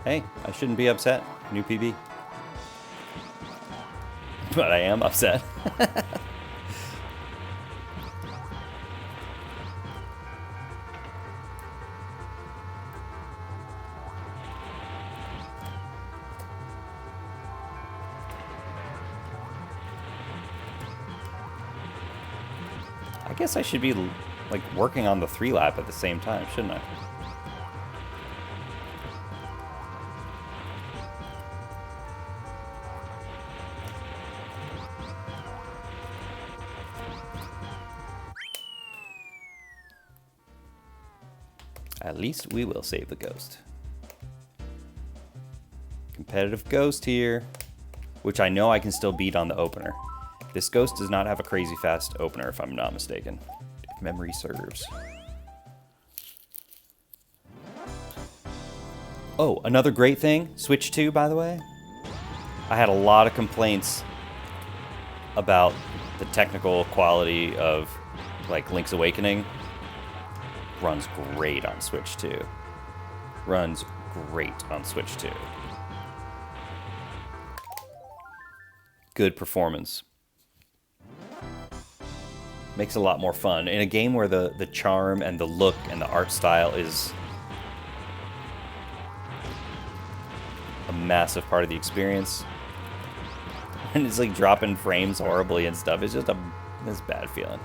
Hey, I shouldn't be upset. New PB. But I am upset. I guess I should be like working on the 3-lap at the same time, shouldn't I? At least we will save the ghost. Competitive ghost here, which I know I can still beat on the opener. This ghost does not have a crazy fast opener, if I'm not mistaken. If memory serves. Oh, another great thing, Switch 2, by the way. I had a lot of complaints about the technical quality of, like, Link's Awakening. Runs great on Switch 2. Runs great on Switch 2. Good performance. Makes it a lot more fun. In a game where the charm and the look and the art style is a massive part of the experience. And it's like dropping frames horribly and stuff. It's just this bad feeling.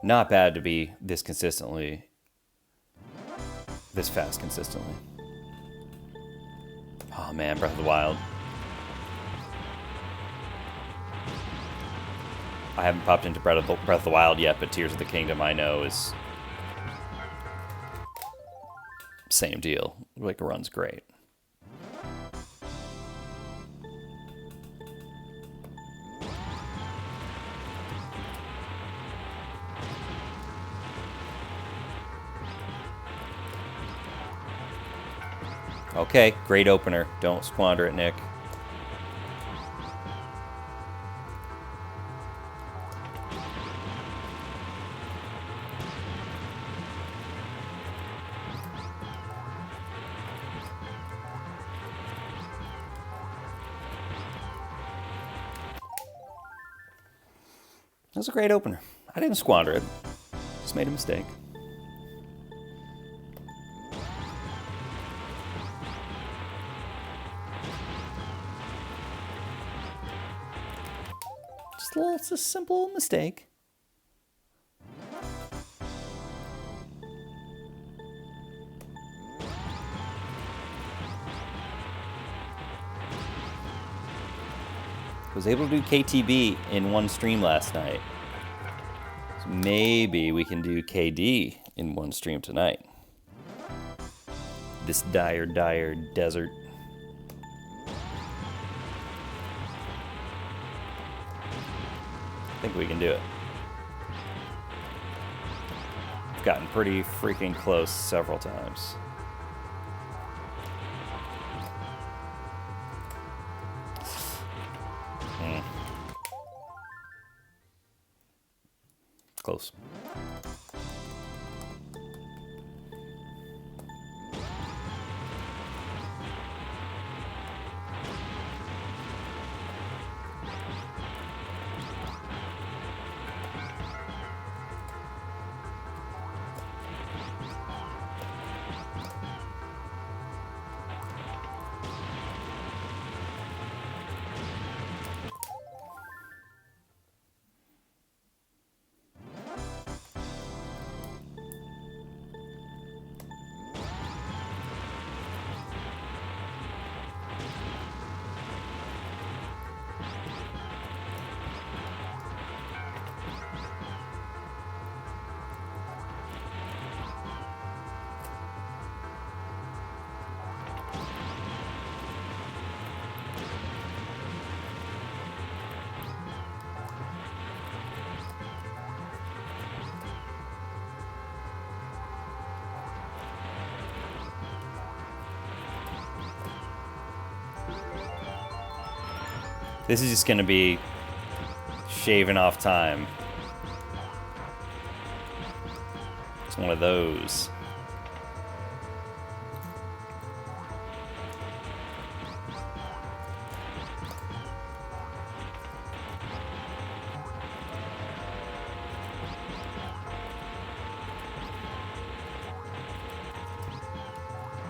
Not bad to be this fast consistently. Oh man, Breath of the Wild. I haven't popped into Breath of the Wild yet, but Tears of the Kingdom I know is same deal. Like, runs great. Okay, great opener. Don't squander it, Nick. That was a great opener. I didn't squander it. Just made a mistake. It's a simple mistake. I was able to do KTB in one stream last night. So maybe we can do KD in one stream tonight. This dire desert. I think we can do it. We've gotten pretty freaking close several times. Close. This is just going to be shaving off time. It's one of those.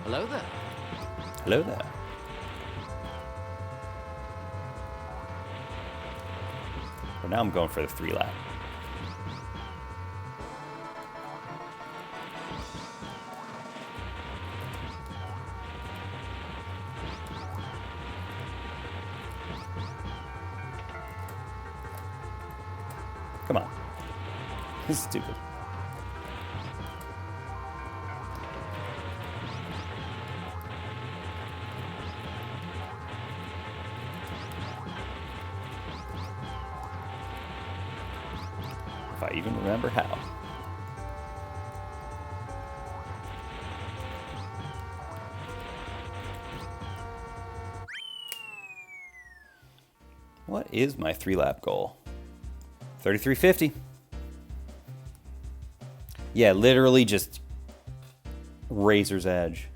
Hello there. Hello there. But now I'm going for the 3 lap. Come on. This is stupid. If I even remember how. What is my 3-lap goal? 33.50. Yeah, literally just razor's edge.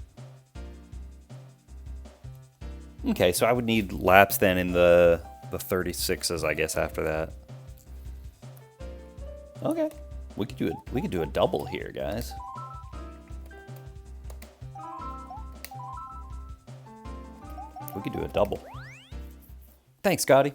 Okay, so I would need laps then in the 36s, I guess, after that. Okay, we could do a double here, guys. We could do a double. Thanks, Scotty.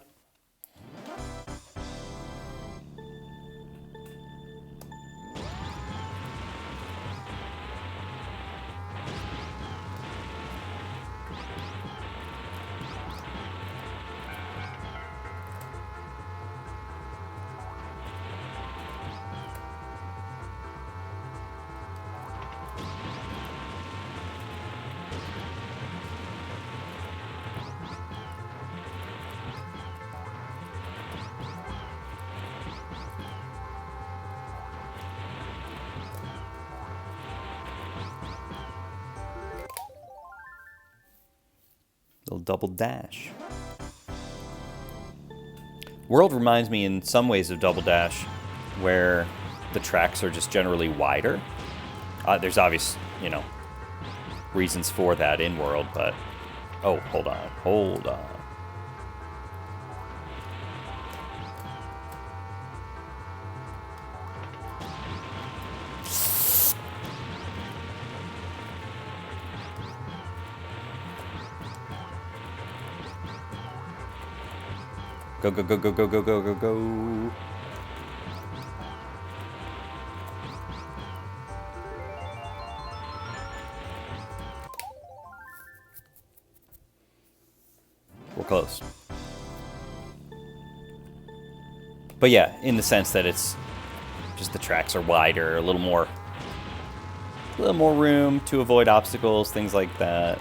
Little double dash. World reminds me in some ways of Double Dash, where the tracks are just generally wider. There's obvious, reasons for that in World, but... Oh, hold on. Hold on. Go, go, go, go, go, go, go, go, go. We're close. But yeah, in the sense that it's just the tracks are wider, a little more room to avoid obstacles, things like that.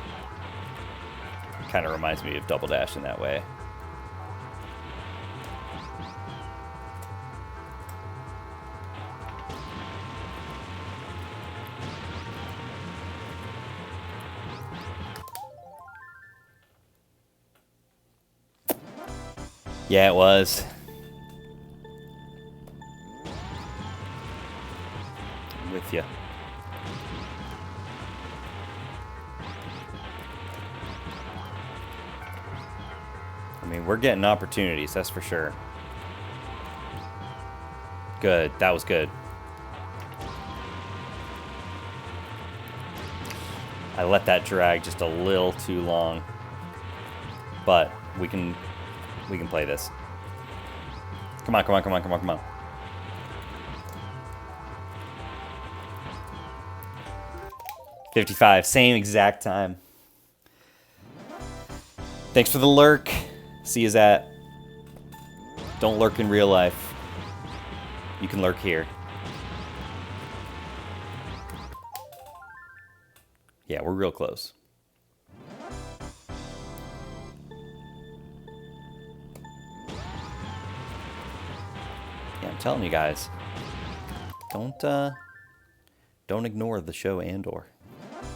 Kind of reminds me of Double Dash in that way. Yeah, it was. I'm with you. I mean, we're getting opportunities, that's for sure. Good, that was good. I let that drag just a little too long. But we can play this. Come on, come on, come on, come on, come on. $55, same exact time. Thanks for the lurk. See you at. Don't lurk in real life. You can lurk here. Yeah, we're real close. I'm telling you guys, don't ignore the show Andor.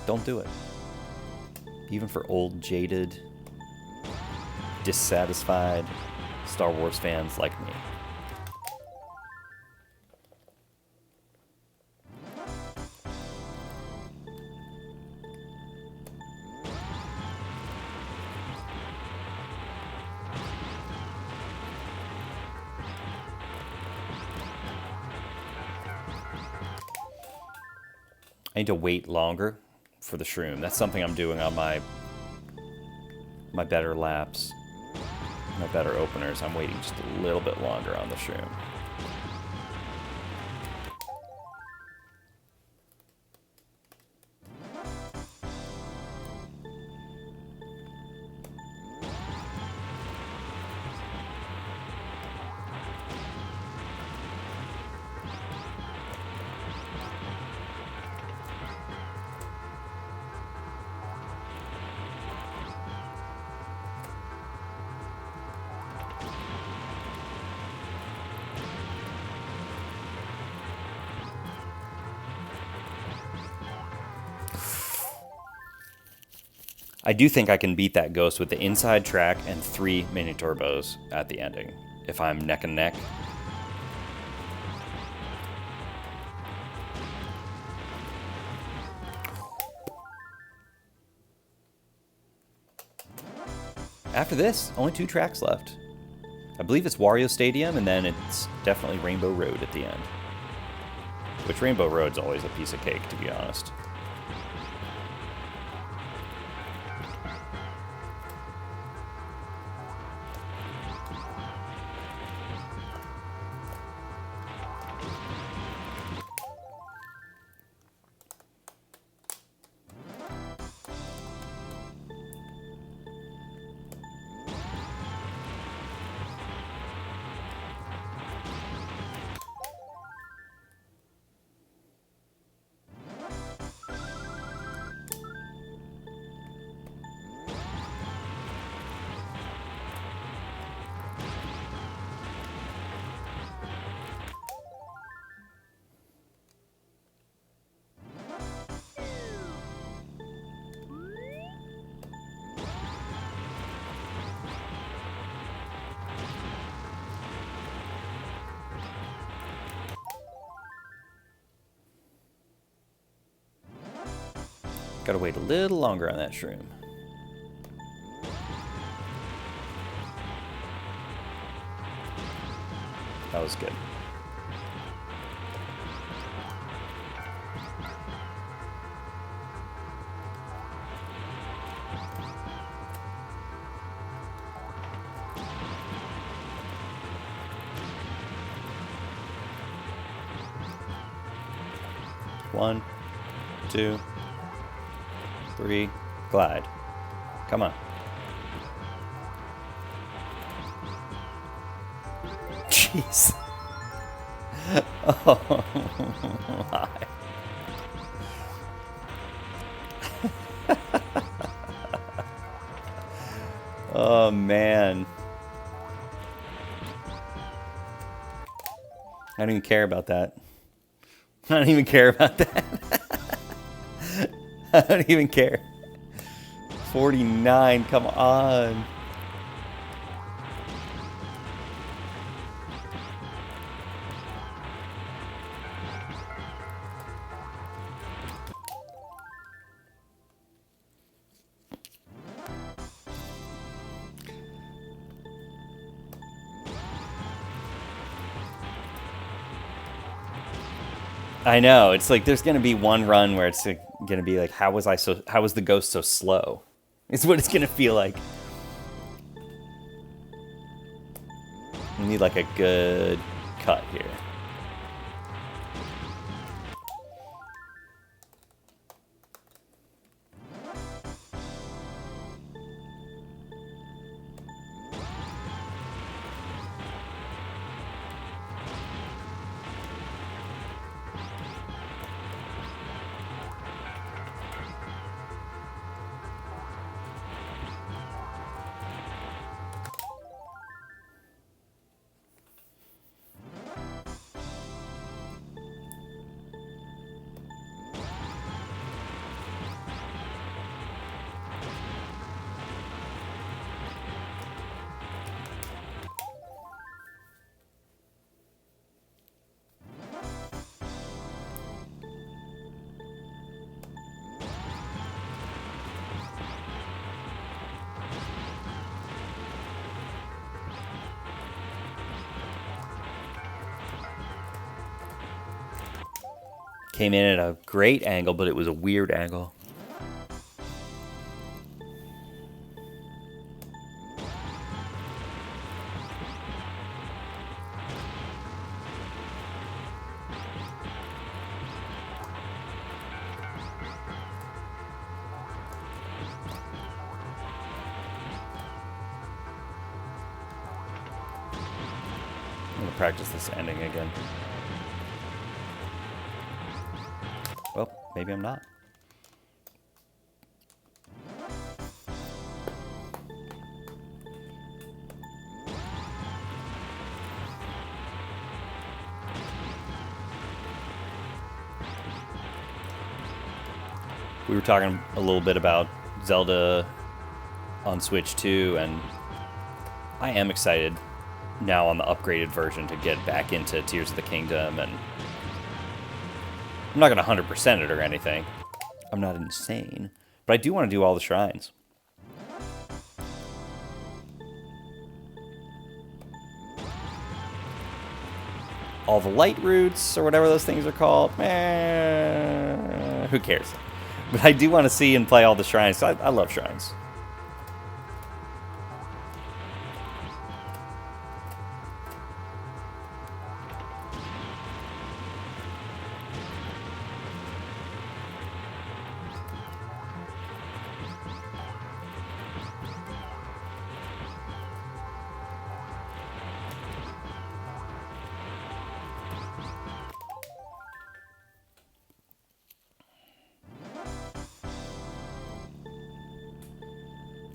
Don't do it. Even for old, jaded, dissatisfied Star Wars fans like me. I need to wait longer for the shroom. That's something I'm doing on my better laps, my better openers. I'm waiting just a little bit longer on the shroom. I do think I can beat that ghost with the inside track and 3 mini turbos at the ending, if I'm neck and neck. After this, only 2 tracks left. I believe it's Wario Stadium, and then it's definitely Rainbow Road at the end. Which Rainbow Road's always a piece of cake, to be honest. Gotta wait a little longer on that shroom. That was good. One, two, three, glide. Come on. Jeez. Oh my. Oh man. I don't even care about that. I don't even care about that. I don't even care. 49, come on. I know, it's like there's gonna be one run where it's like, gonna be like, how was the ghost so slow? It's what it's gonna feel like. We need like a good cut here. Came in at a great angle, but it was a weird angle. I'm gonna practice this ending again. Well, maybe I'm not. We were talking a little bit about Zelda on Switch 2, and I am excited now on the upgraded version to get back into Tears of the Kingdom, and I'm not going to 100% it or anything. I'm not insane. But I do want to do all the shrines. All the light roots, or whatever those things are called, who cares? But I do want to see and play all the shrines. I love shrines.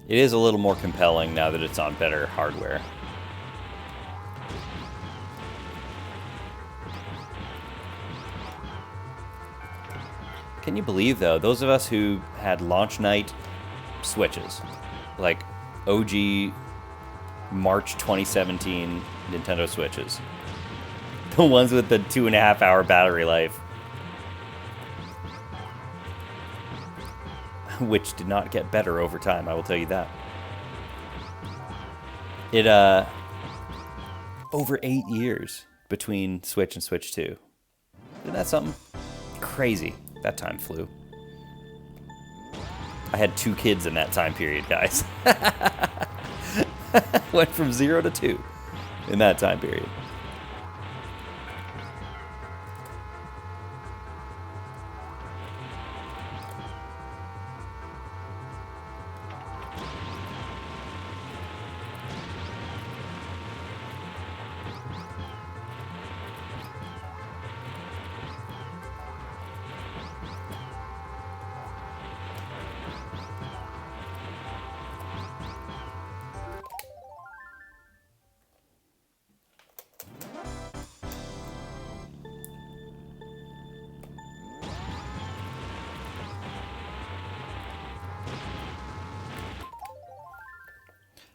It is a little more compelling now that it's on better hardware. Can you believe, though, those of us who had launch night Switches, like OG March 2017 Nintendo Switches, the ones with the 2.5-hour battery life, which did not get better over time, I will tell you that. It, over 8 years between Switch and Switch 2. Isn't that something? Crazy. That time flew. I had 2 kids in that time period, guys. Went from 0 to 2 in that time period.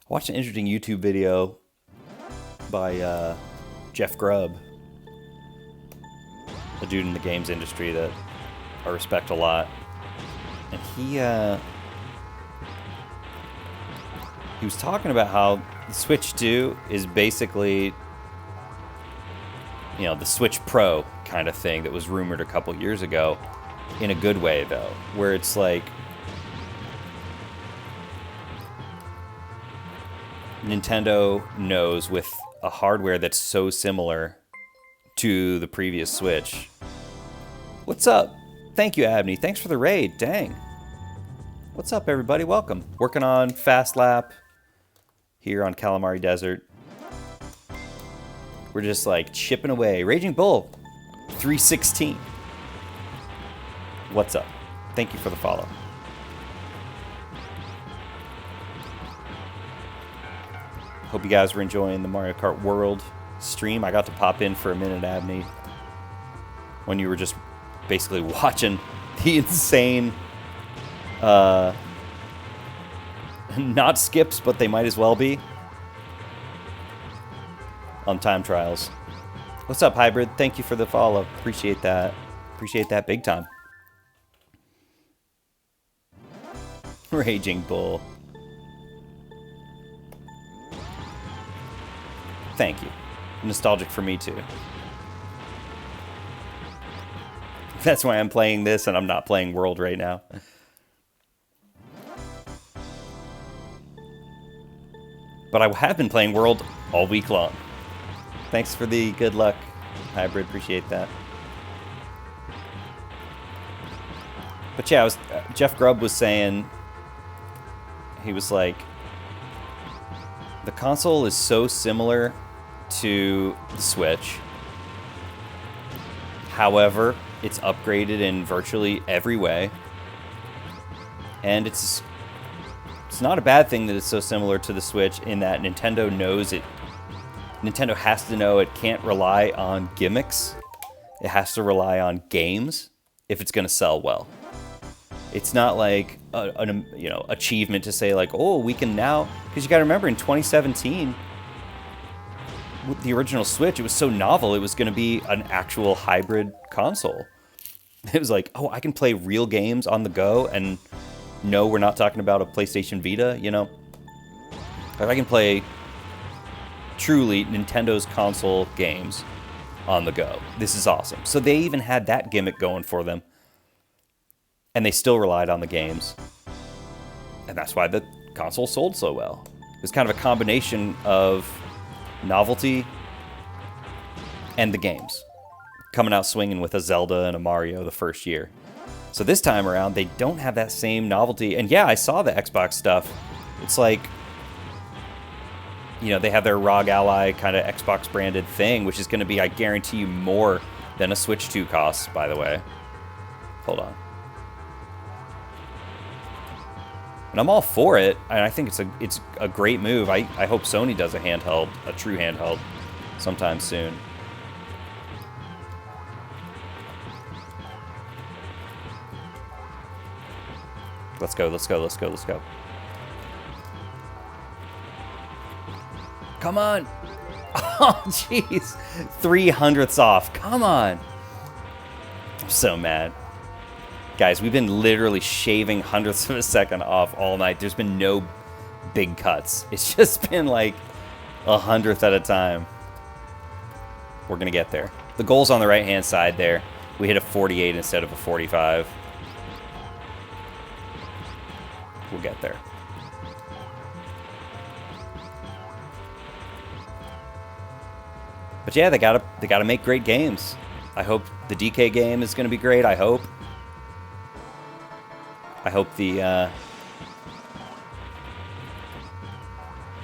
I watched an interesting YouTube video by Jeff Grubb, a dude in the games industry that I respect a lot. And he was talking about how the Switch 2 is basically, you know, the Switch Pro kind of thing that was rumored a couple years ago, in a good way though, where it's like Nintendo knows with a hardware that's so similar to the previous Switch. What's up? Thank you, Abney. Thanks for the raid. Dang. What's up, everybody? Welcome. Working on Fast Lap here on Calamari Desert. We're just like chipping away. Raging Bull 316. What's up? Thank you for the follow. Hope you guys were enjoying the Mario Kart World stream. I got to pop in for a minute, Abney, when you were just basically watching the insane, not skips, but they might as well be, on time trials. What's up, Hybrid? Thank you for the follow. Appreciate that. Appreciate that big time. Raging Bull. Thank you. Nostalgic for me too. That's why I'm playing this and I'm not playing World right now. But I have been playing World all week long. Thanks for the good luck, Hybrid. Appreciate that. But yeah, Jeff Grubb was saying, he was like, the console is so similar to the Switch. However, it's upgraded in virtually every way. And it's not a bad thing that it's so similar to the Switch in that Nintendo knows it. Nintendo has to know it can't rely on gimmicks. It has to rely on games if it's going to sell well. It's not like an achievement to say like, oh, we can now, because you got to remember in 2017, with the original Switch, it was so novel, it was going to be an actual hybrid console. It was like, oh, I can play real games on the go, and no, we're not talking about a PlayStation Vita, you know? Like, I can play truly Nintendo's console games on the go. This is awesome. So they even had that gimmick going for them, and they still relied on the games. And that's why the console sold so well. It was kind of a combination of novelty and the games. Coming out swinging with a Zelda and a Mario the first year. So this time around, they don't have that same novelty. And yeah, I saw the Xbox stuff. It's like, you know, they have their ROG Ally kind of Xbox branded thing, which is going to be, I guarantee you, more than a Switch 2 costs, by the way. Hold on. And I'm all for it, and I think it's a great move. I hope Sony does a handheld, a true handheld, sometime soon. Let's go, let's go, let's go, let's go. Come on! Oh, jeez! 300ths off, come on! I'm so mad. Guys, we've been literally shaving hundredths of a second off all night. There's been no big cuts. It's just been like 100th at a time. We're going to get there. The goal's on the right-hand side there. We hit a 48 instead of a 45. We'll get there. But yeah, they gotta make great games. I hope the DK game is gonna be great. I hope the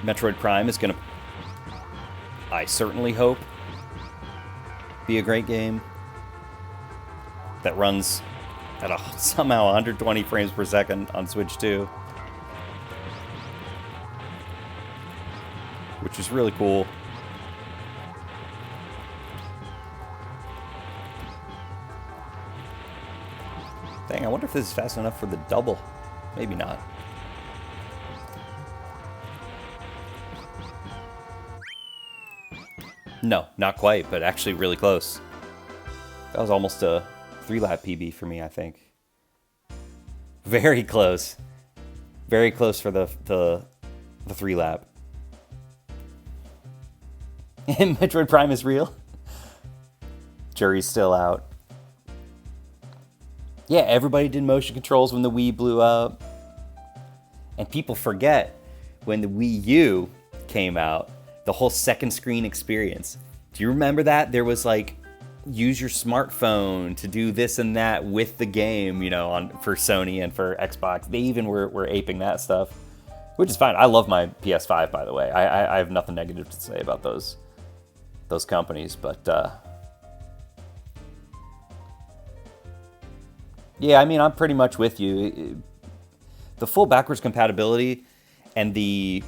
Metroid Prime is gonna, I certainly hope, be a great game that runs at somehow 120 frames per second on Switch 2. Which is really cool. Dang, I wonder if this is fast enough for the double. Maybe not. No, not quite, but actually really close. That was almost a 3-lap PB for me, I think. Very close. Very close for the 3-lap. And Metroid Prime is real? Jury's still out. Yeah, everybody did motion controls when the Wii blew up. And people forget when the Wii U came out, the whole second screen experience. Do you remember that? There was like, use your smartphone to do this and that with the game, you know, for Sony and for Xbox. They even were aping that stuff, which is fine. I love my PS5, by the way. I have nothing negative to say about those companies, but yeah, I mean, I'm pretty much with you. The full backwards compatibility and the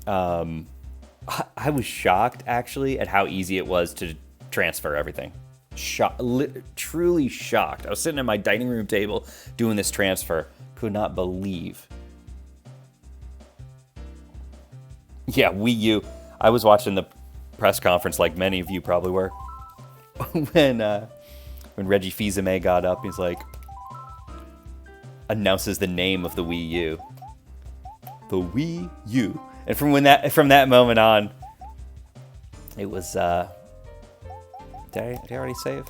I was shocked actually at how easy it was to transfer everything. Truly shocked. I was sitting at my dining room table doing this transfer. Could not believe. Yeah, Wii U. I was watching the press conference like many of you probably were. when Reggie Fils-Aimé got up, he's like, announces the name of the Wii U. The Wii U. And from that moment on, it was did I already save?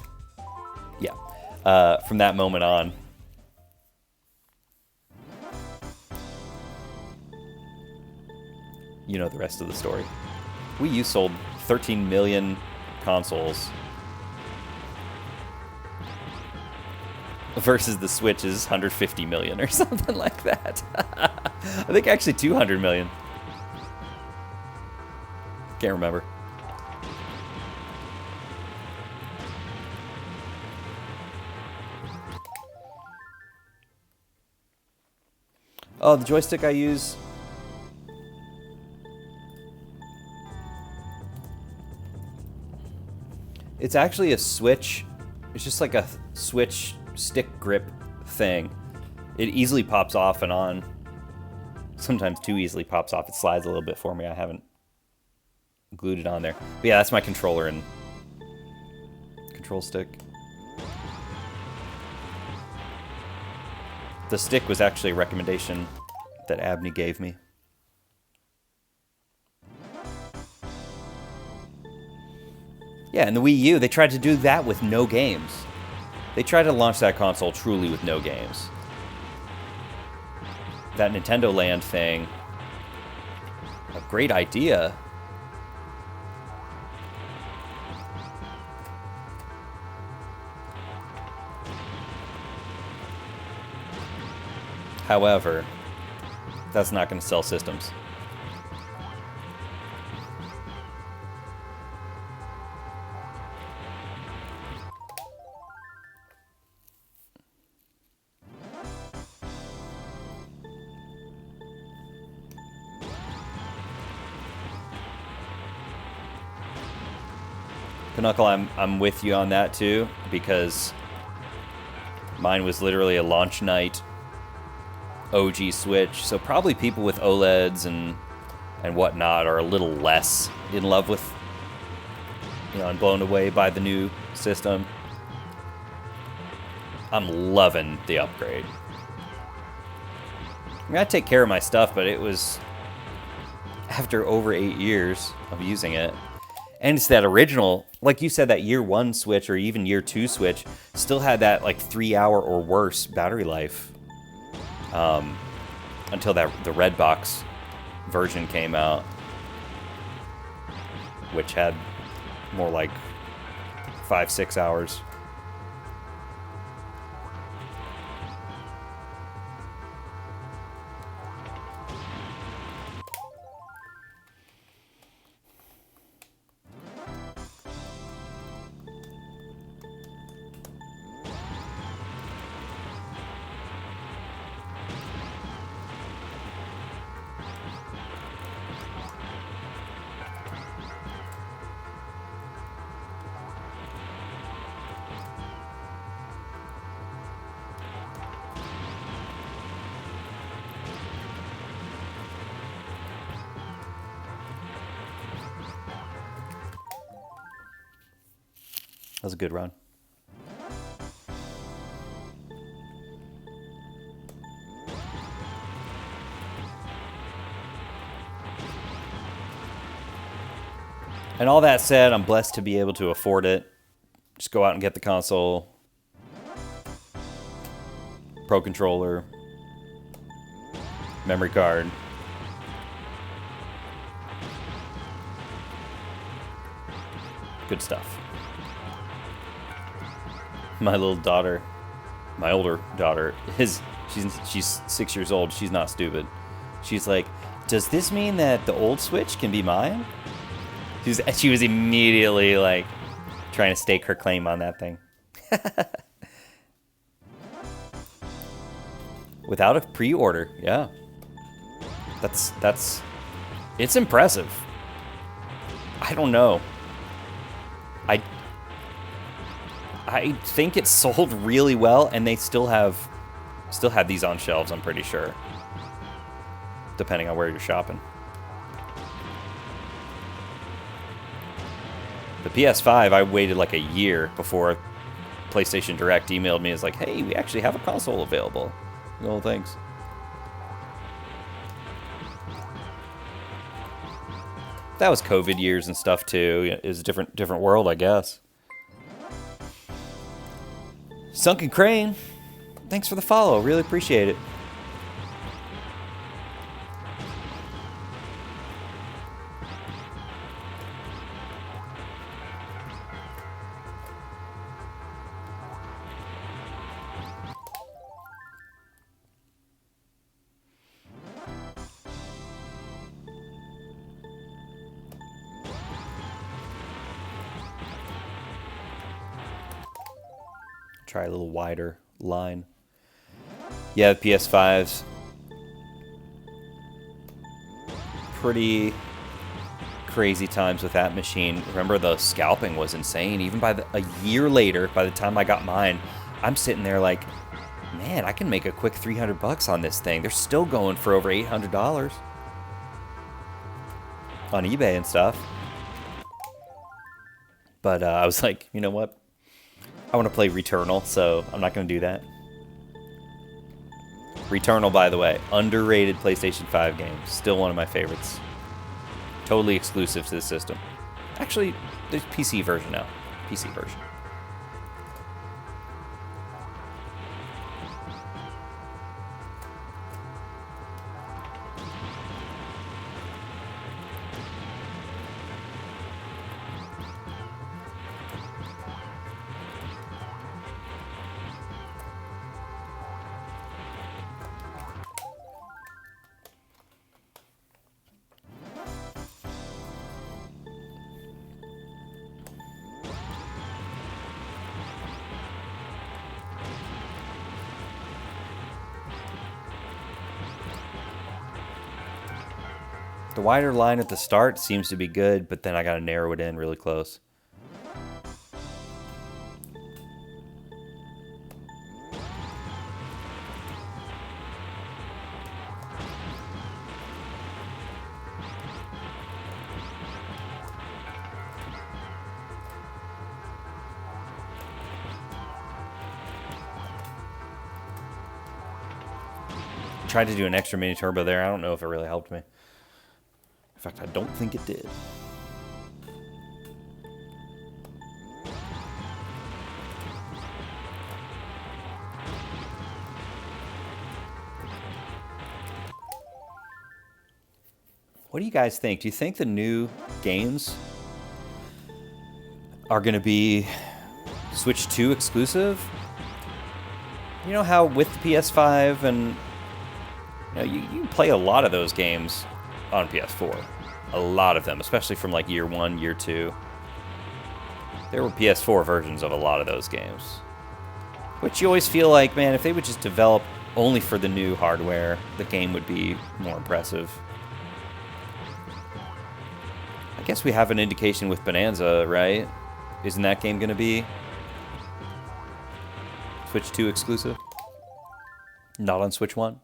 Yeah. From that moment on, you know the rest of the story. Wii U sold 13 million consoles versus the Switch's 150 million or something like that. I think actually 200 million. Can't remember. Oh, the joystick I use. It's actually a Switch. It's just like a Switch stick grip thing. It easily pops off and on. Sometimes too easily pops off. It slides a little bit for me. I haven't glued it on there. But yeah, that's my controller and control stick. The stick was actually a recommendation that Abney gave me. Yeah, and the Wii U, they tried to do that with no games. They tried to launch that console truly with no games. That Nintendo Land thing, a great idea. However, that's not going to sell systems. Knuckle, I'm with you on that too, because mine was literally a launch night OG Switch, so probably people with OLEDs and whatnot are a little less in love with, you know, and blown away by the new system. I'm loving the upgrade. I mean, I take care of my stuff, but it was after over 8 years of using it. And it's that original, like you said, that year 1 Switch or even year 2 Switch still had that like 3-hour or worse battery life until the red box version came out, which had more like 5-6 hours. That was a good run. And all that said, I'm blessed to be able to afford it. Just go out and get the console, Pro Controller, memory card. Good stuff. My little daughter, my older daughter, she's 6 years old. She's not stupid. She's like, does this mean that the old Switch can be mine? She was immediately like trying to stake her claim on that thing. Without a pre-order, yeah. It's impressive. I don't know. I think it sold really well, and they still have these on shelves, I'm pretty sure. Depending on where you're shopping. The PS5, I waited like a year before PlayStation Direct emailed me. It's like, hey, we actually have a console available. Little things. That was COVID years and stuff too. It was a different world, I guess. Sunken Crane, thanks for the follow. Really appreciate it. Try a little wider line. Yeah, the PS5's pretty crazy times with that machine. Remember, the scalping was insane. Even a year later, by the time I got mine, I'm sitting there like, man, I can make a quick $300 on this thing. They're still going for over $800 on eBay and stuff. But I was like, you know what? I want to play Returnal, so I'm not going to do that. Returnal, by the way, underrated PlayStation 5 game. Still one of my favorites. Totally exclusive to the system. Actually, there's PC version now. PC version. The wider line at the start seems to be good, but then I gotta narrow it in really close. tried to do an extra mini turbo there. I don't know if it really helped me. In fact, I don't think it did. What do you guys think? Do you think the new games are going to be Switch 2 exclusive? You know how with the PS5 and you can play a lot of those games on PS4. A lot of them, especially from like year 1, year 2. There were PS4 versions of a lot of those games. Which you always feel like, man, if they would just develop only for the new hardware, the game would be more impressive. I guess we have an indication with Bonanza, right? Isn't that game going to be Switch 2 exclusive? Not on Switch 1?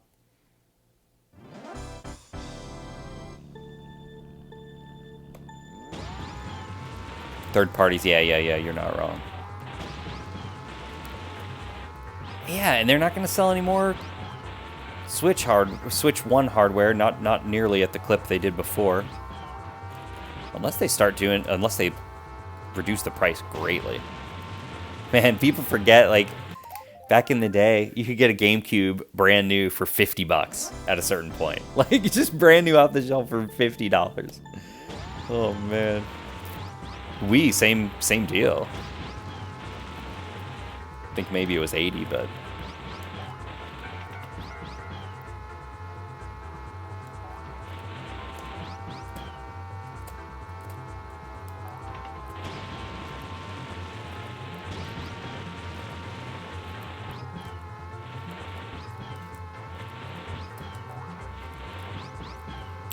Third parties, yeah, you're not wrong. Yeah, and they're not going to sell any more Switch 1 hardware, not nearly at the clip they did before. Unless they reduce the price greatly. Man, people forget, like, back in the day, you could get a GameCube brand new for $50 at a certain point. Like, just brand new off the shelf for $50. Oh, man. Wii, same deal. I think maybe it was 80, but...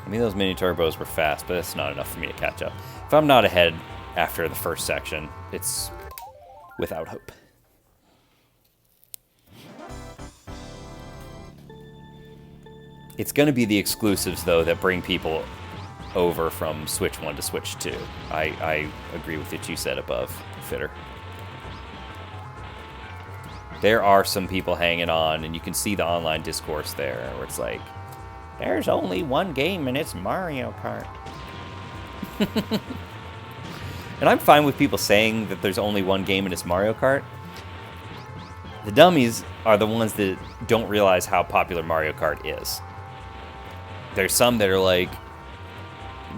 I mean, those mini turbos were fast, but it's not enough for me to catch up. If I'm not ahead after the first section, it's without hope. It's going to be the exclusives, though, that bring people over from Switch 1 to Switch 2. I agree with what you said above, Fitter. There are some people hanging on, and you can see the online discourse there, where it's like, there's only one game, and it's Mario Kart. And I'm fine with people saying that there's only one game, and it's Mario Kart. The dummies are the ones that don't realize how popular Mario Kart is. There's some that are like,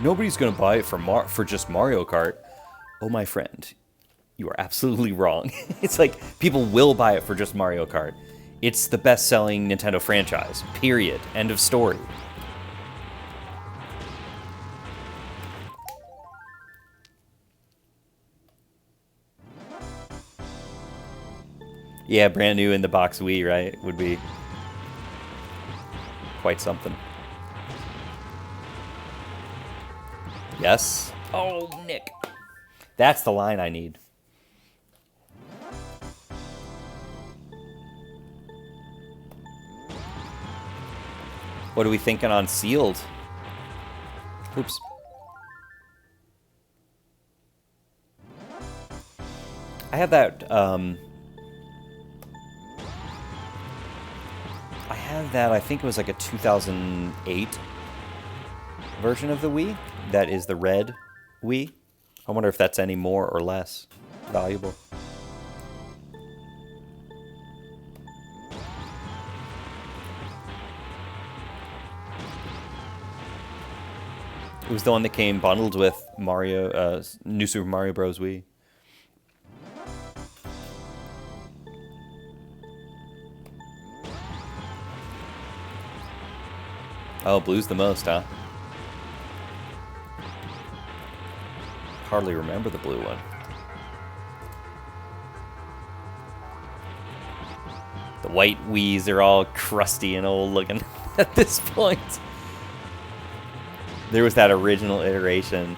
nobody's going to buy it for just Mario Kart. Oh, my friend, you are absolutely wrong. It's like, people will buy it for just Mario Kart. It's the best-selling Nintendo franchise, period. End of story. Yeah, brand new in the box Wii, right? Would be quite something. Yes? Oh, Nick. That's the line I need. What are we thinking on sealed? Oops. I have that, I think it was like a 2008 version of the Wii. That is the red Wii. I wonder if that's any more or less valuable. It was the one that came bundled with Mario, New Super Mario Bros. Wii. Oh, blue's the most, huh? Hardly remember the blue one. The white Wiis are all crusty and old looking at this point. There was that original iteration.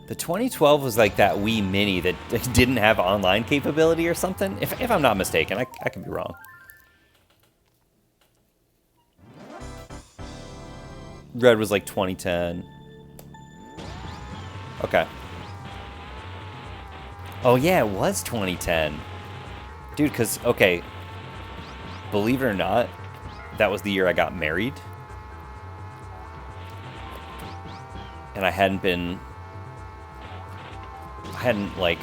The 2012 was like that Wii Mini that didn't have online capability or something. If I'm not mistaken, I could be wrong. Red was like 2010. Okay. Oh yeah, it was 2010. Dude, because, okay, believe it or not, that was the year I got married. And I hadn't like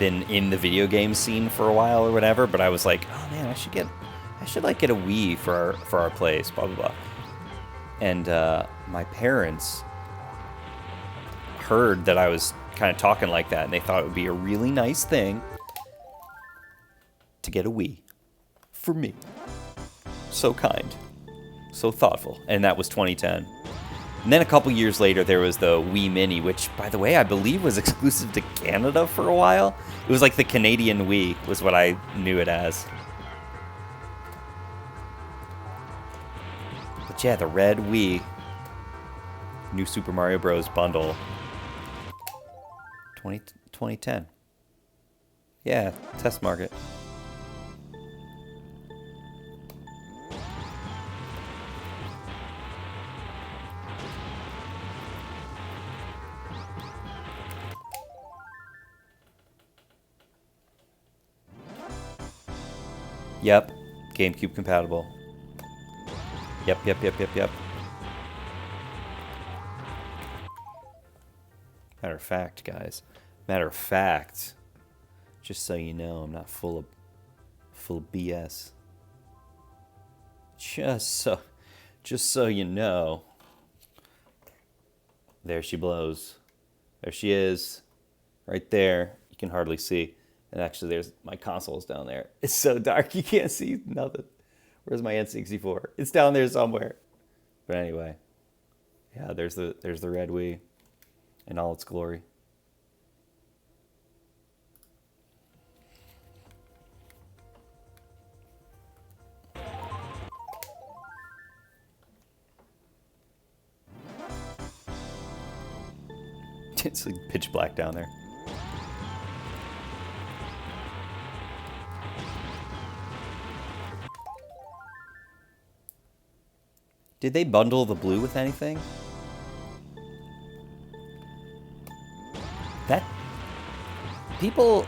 been in the video game scene for a while or whatever, but I was like, oh man, I should like get a Wii for our place, blah blah blah. And my parents heard that I was kind of talking like that, and they thought it would be a really nice thing to get a Wii for me. So kind, so thoughtful, and that was 2010. And then a couple years later, there was the Wii Mini, which, by the way, I believe was exclusive to Canada for a while. It was like the Canadian Wii, was what I knew it as. But yeah, the red Wii. New Super Mario Bros. Bundle. 2010. Yeah, test market. Yep, GameCube compatible. Yep. Matter of fact, guys. Matter of fact, just so you know, I'm not full of BS. Just so you know. There she blows. There she is. Right there. You can hardly see. And actually, there's my console's down there. It's so dark, you can't see nothing. Where's my N64? It's down there somewhere. But anyway, yeah, there's the red Wii in all its glory. It's like pitch black down there. Did they bundle the blue with anything? That people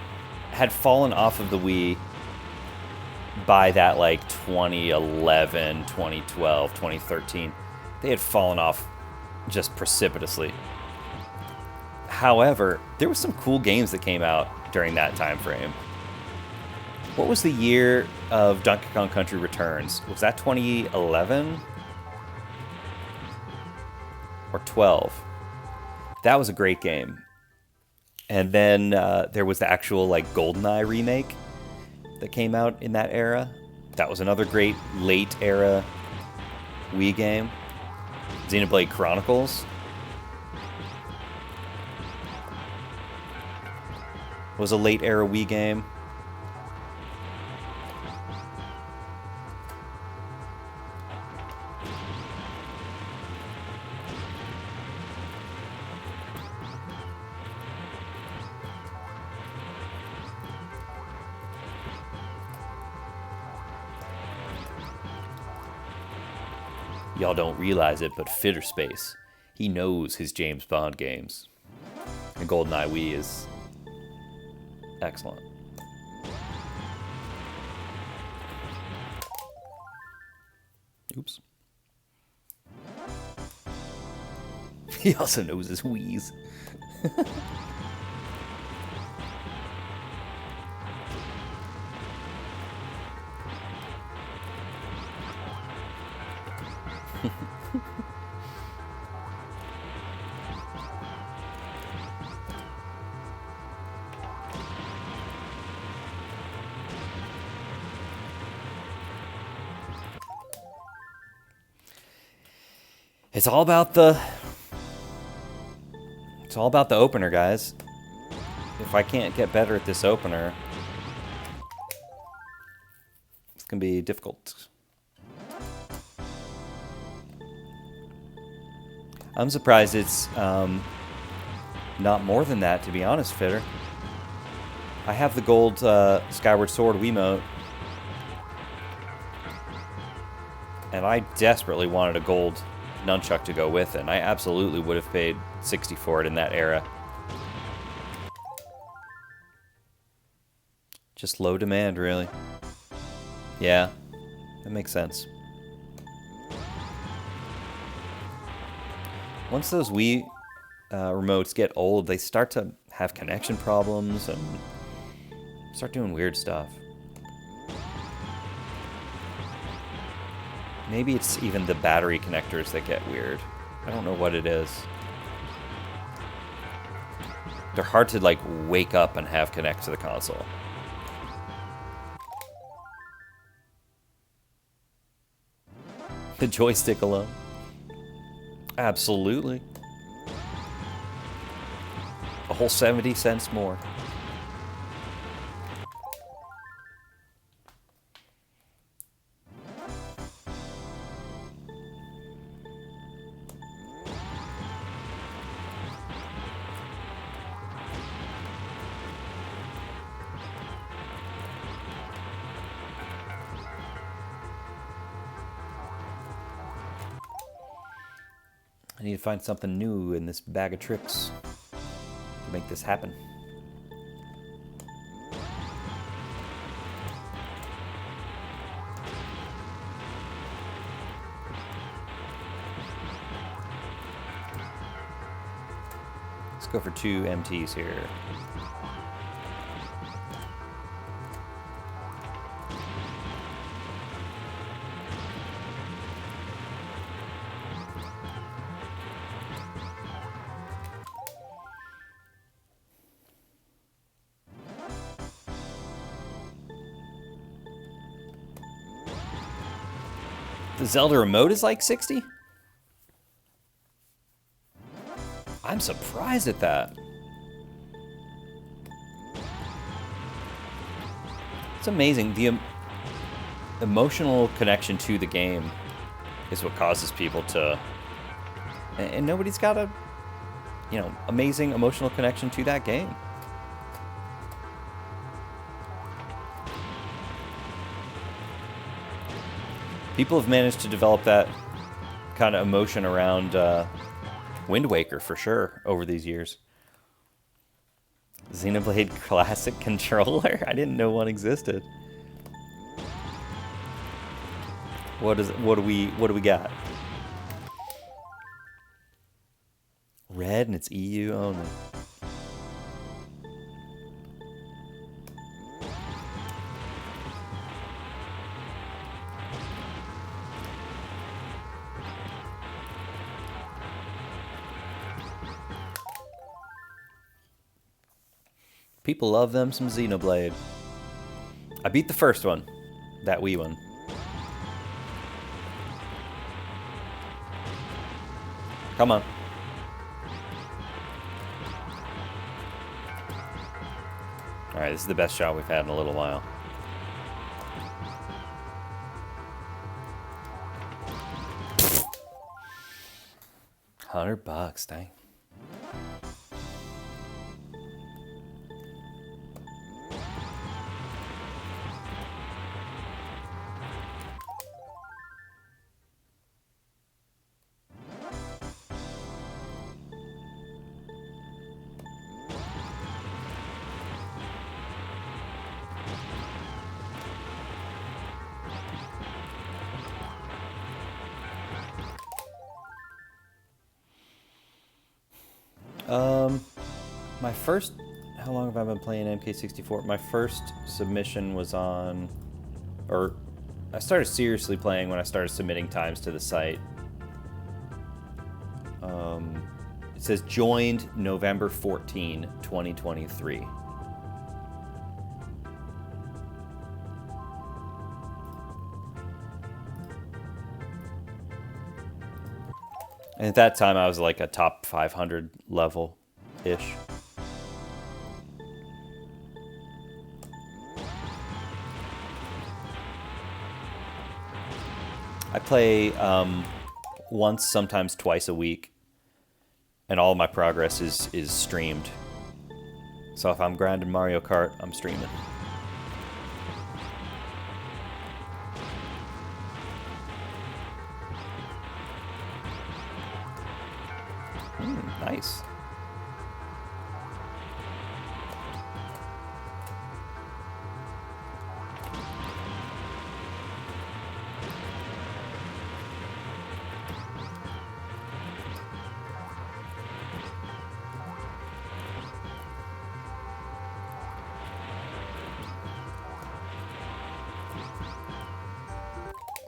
had fallen off of the Wii by that like 2011, 2012, 2013. They had fallen off just precipitously. However, there were some cool games that came out during that time frame. What was the year of Donkey Kong Country Returns? Was that 2011? Or 12. That was a great game. And then there was the actual like GoldenEye remake that came out in that era. That was another great late era Wii game. Xenoblade Chronicles was a late era Wii game. Y'all don't realize it, but Fitterspace, he knows his James Bond games. And GoldenEye Wii is excellent. Oops. He also knows his Wii's. It's all about the opener, guys. If I can't get better at this opener, it's gonna be difficult. I'm surprised it's Not more than that, to be honest, Fitter. I have the gold Skyward Sword Wiimote. And I desperately wanted a gold nunchuck to go with it. And I absolutely would have paid $60 for it in that era. Just low demand, really. Yeah, that makes sense. Once those Wii remotes get old, they start to have connection problems and start doing weird stuff. Maybe it's even the battery connectors that get weird. I don't know what it is. They're hard to, like, wake up and have connect to the console. The joystick alone. Absolutely. A whole 70 cents more. I need to find something new in this bag of tricks to make this happen. Let's go for 2 MTs here. The Zelda remote is like 60? I'm surprised at that. It's amazing. The emotional connection to the game is what causes people to... And nobody's got a, you know, amazing emotional connection to that game. People have managed to develop that kind of emotion around Wind Waker, for sure, over these years. Xenoblade Classic controller? I didn't know one existed. What do we got? Red and it's EU only. People love them some Xenoblade. I beat the first one. That Wii one. Come on. Alright, this is the best shot we've had in a little while. $100, dang. My first, how long have I been playing MK64? My first submission was on, or I started seriously playing when I started submitting times to the site. It says joined November 14, 2023. And at that time, I was like a top 500 level-ish. I play once, sometimes twice a week. And all my progress is streamed. So if I'm grinding Mario Kart, I'm streaming. Nice.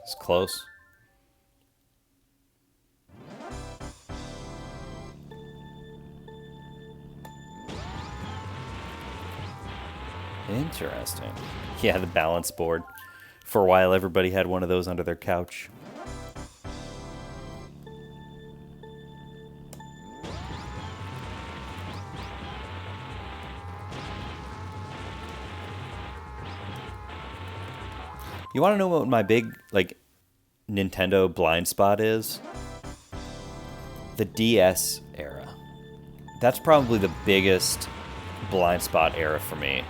It's close. Interesting. Yeah, the balance board. For a while, everybody had one of those under their couch. You want to know what my big, like, Nintendo blind spot is? The DS era. That's probably the biggest blind spot era for me.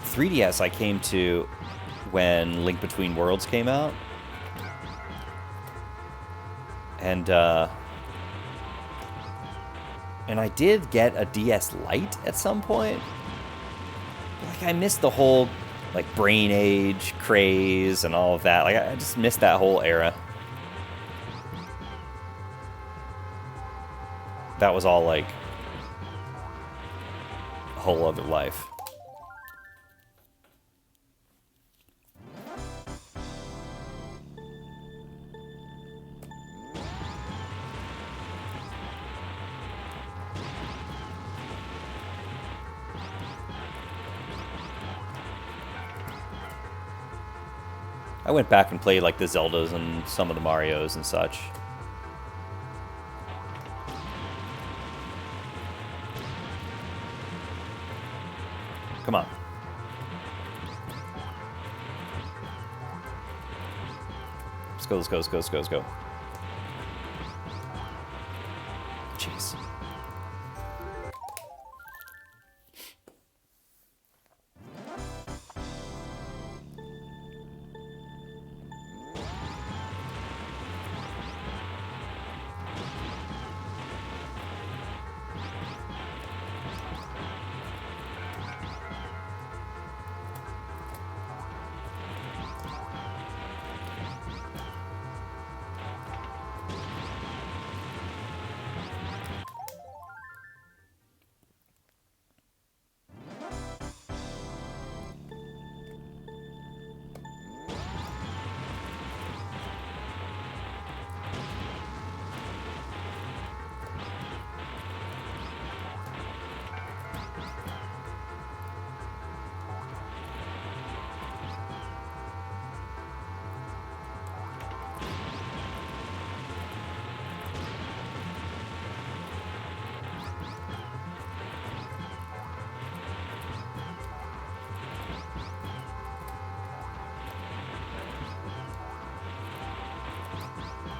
3DS I came to when Link Between Worlds came out. And I did get a DS Lite at some point. Like, I missed the whole, like, Brain Age craze and all of that. Like, I just missed that whole era. That was all, like, a whole other life. I went back and played, like, the Zeldas and some of the Marios and such. Come on. Let's go, let's go, let's go, let's go, let's go. Jeez.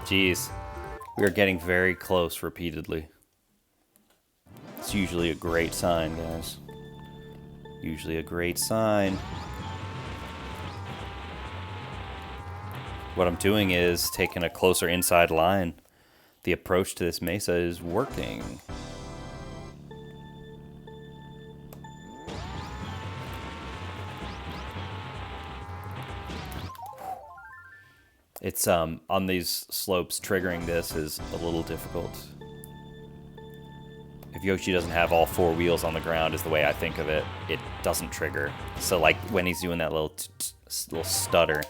Jeez. We are getting very close repeatedly. It's usually a great sign, guys. Usually a great sign. What I'm doing is taking a closer inside line. The approach to this mesa is working. It's, on these slopes, triggering this is a little difficult. If Yoshi doesn't have all four wheels on the ground, is the way I think of it, it doesn't trigger. So, like, when he's doing that little stutter.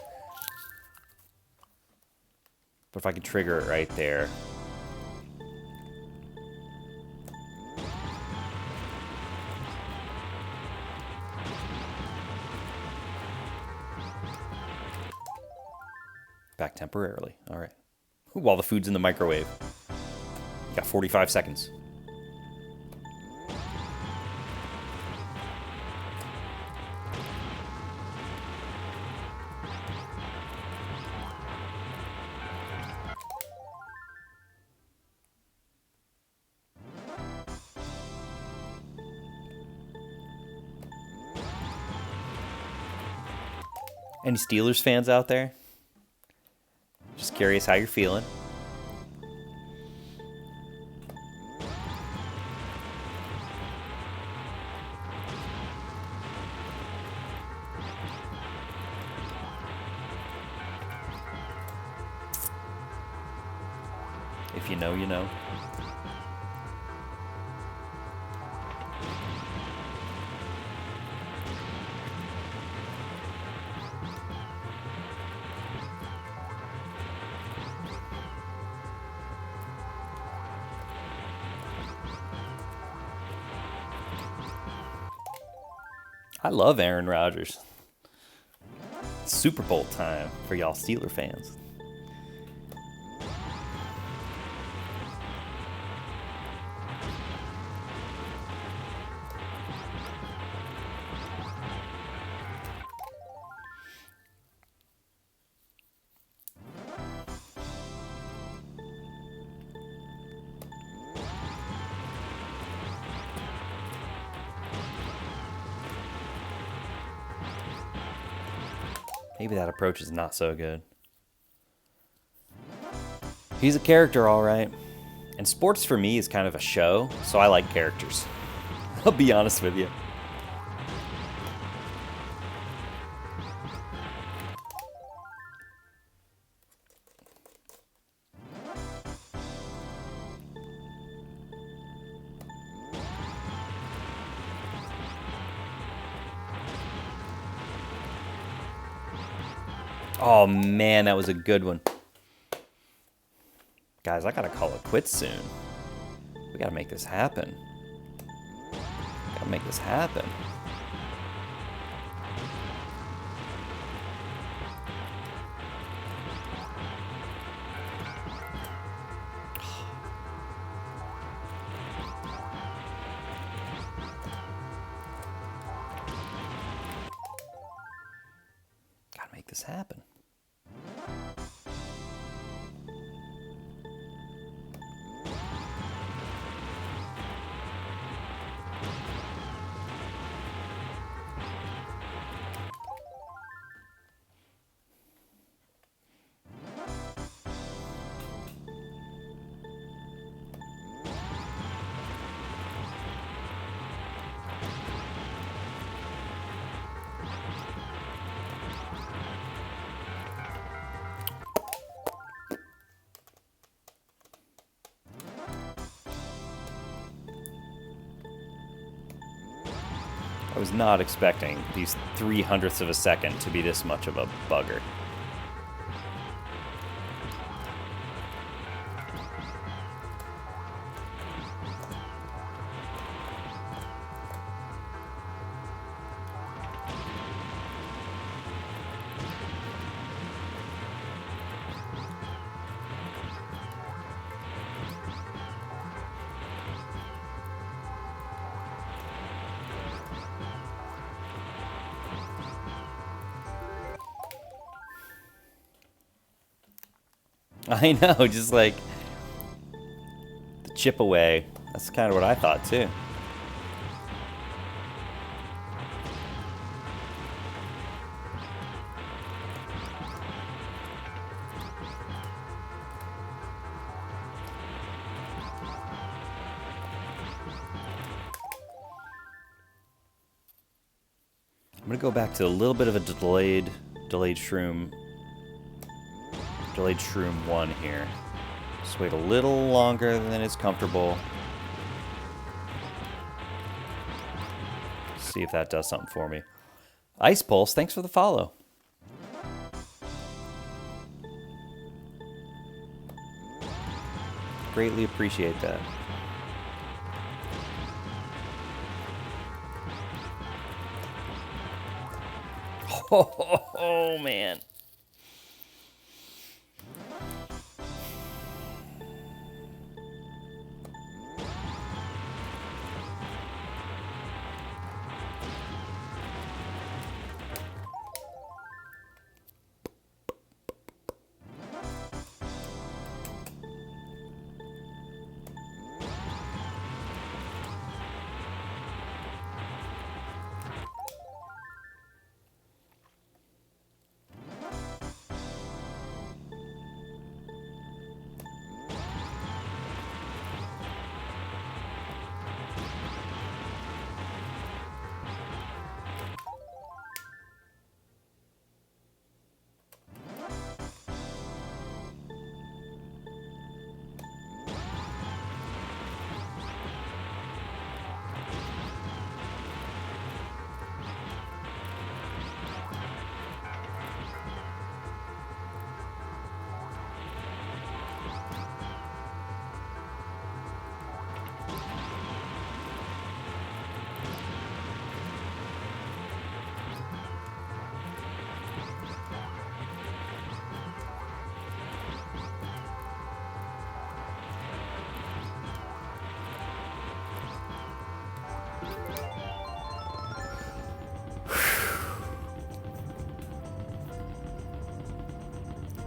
But if I can trigger it right there. Back temporarily. All right. While the food's in the microwave. You got 45 seconds. Any Steelers fans out there? Just curious how you're feeling. If you know, you know. I love Aaron Rodgers. It's Super Bowl time for y'all Steeler fans. Maybe that approach is not so good. He's a character, all right. And sports for me is kind of a show, so I like characters. I'll be honest with you. Oh man, that was a good one. Guys, I gotta call it quits soon. We gotta make this happen. Gotta make this happen. Gotta make this happen. I was not expecting these 0.03 of a second to be this much of a bugger. I know, just like the chip away. That's kind of what I thought too. I'm gonna go back to a little bit of a delayed shroom 1 here. Just wait a little longer than is comfortable. See if that does something for me. Ice Pulse, thanks for the follow. Greatly appreciate that. Oh man.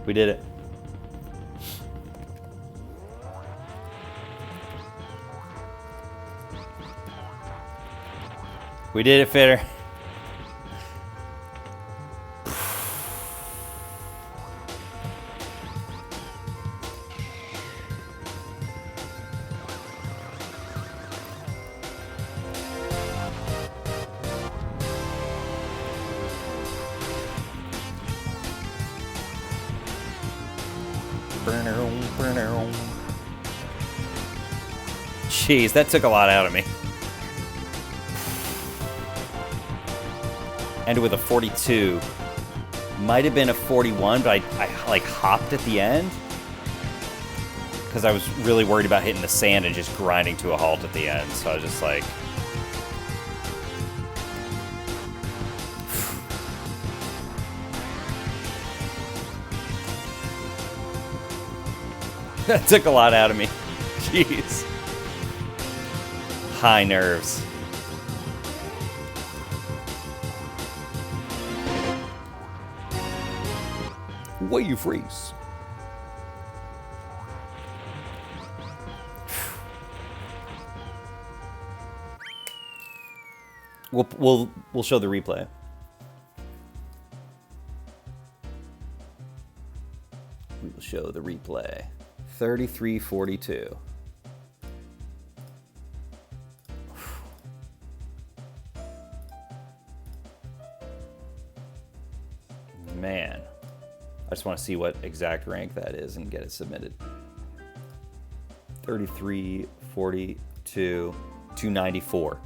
We did it. We did it, Fitter. Jeez, that took a lot out of me. Ended with a 42. Might have been a 41, but I like hopped at the end because I was really worried about hitting the sand and just grinding to a halt at the end. So I was just like, that took a lot out of me. Jeez. High nerves. Why you freeze? We'll show the replay. We will show the replay. 33-42. Man, I just want to see what exact rank that is and get it submitted. 33, 42, 294.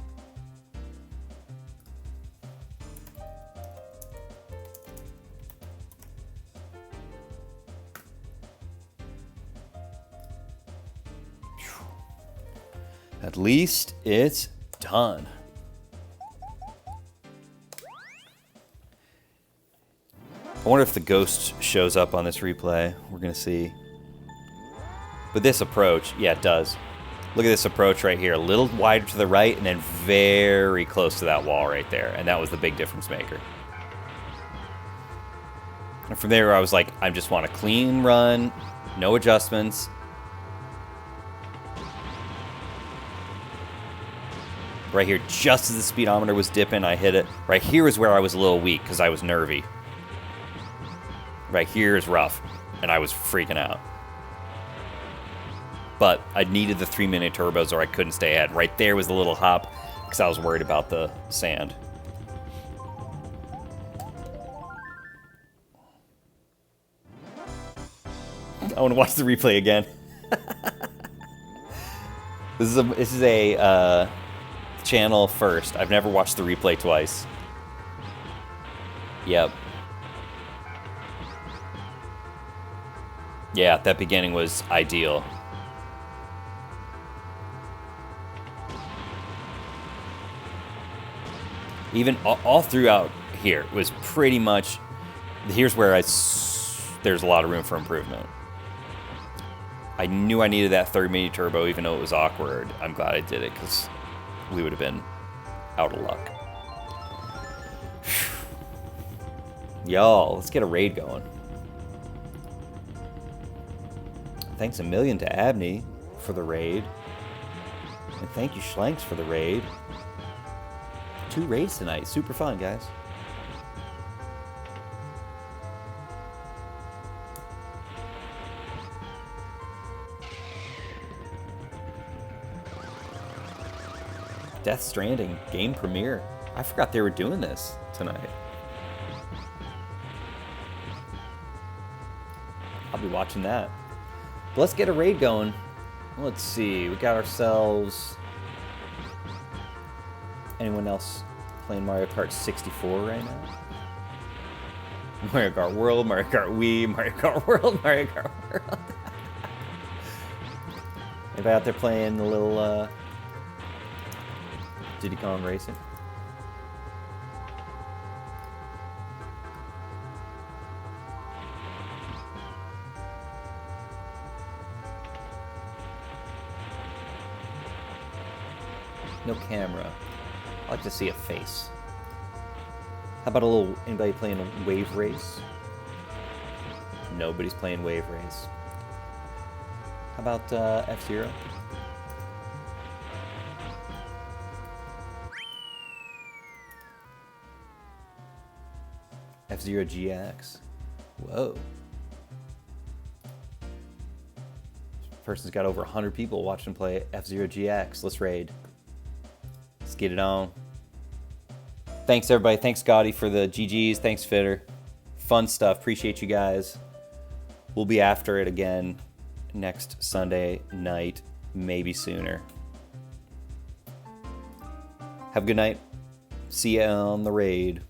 At least it's done. I wonder if the ghost shows up on this replay. We're going to see. But this approach, yeah, it does. Look at this approach right here. A little wider to the right and then very close to that wall right there. And that was the big difference maker. And from there, I was like, I just want a clean run, no adjustments. Right here, just as the speedometer was dipping, I hit it. Right here is where I was a little weak because I was nervy. Right here is rough, and I was freaking out. But I needed the 3-minute turbos or I couldn't stay ahead. Right there was the little hop because I was worried about the sand. I want to watch the replay again. This is a channel first. I've never watched the replay twice. Yep. Yeah, that beginning was ideal. Even all throughout here was pretty much. Here's where there's a lot of room for improvement. I knew I needed that third mini turbo, even though it was awkward. I'm glad I did it because we would have been out of luck. Y'all, let's get a raid going. Thanks a million to Abney for the raid. And thank you, Schlanks, for the raid. 2 raids tonight. Super fun, guys. Death Stranding game premiere. I forgot they were doing this tonight. I'll be watching that. But let's get a raid going. Let's see. We got ourselves... Anyone else playing Mario Kart 64 right now? Mario Kart World, Mario Kart Wii, Mario Kart World, Mario Kart World. Anybody out there playing the little Diddy Kong Racing? No camera. I like to see a face. How about anybody playing a Wave Race? Nobody's playing Wave Race. How about F-Zero? F-Zero GX. Whoa. This person's got over 100 people watching play F-Zero GX. Let's raid. Let's get it on. Thanks, everybody. Thanks, Gotti, for the GGs. Thanks, Fitter. Fun stuff. Appreciate you guys. We'll be after it again next Sunday night, maybe sooner. Have a good night. See you on the raid.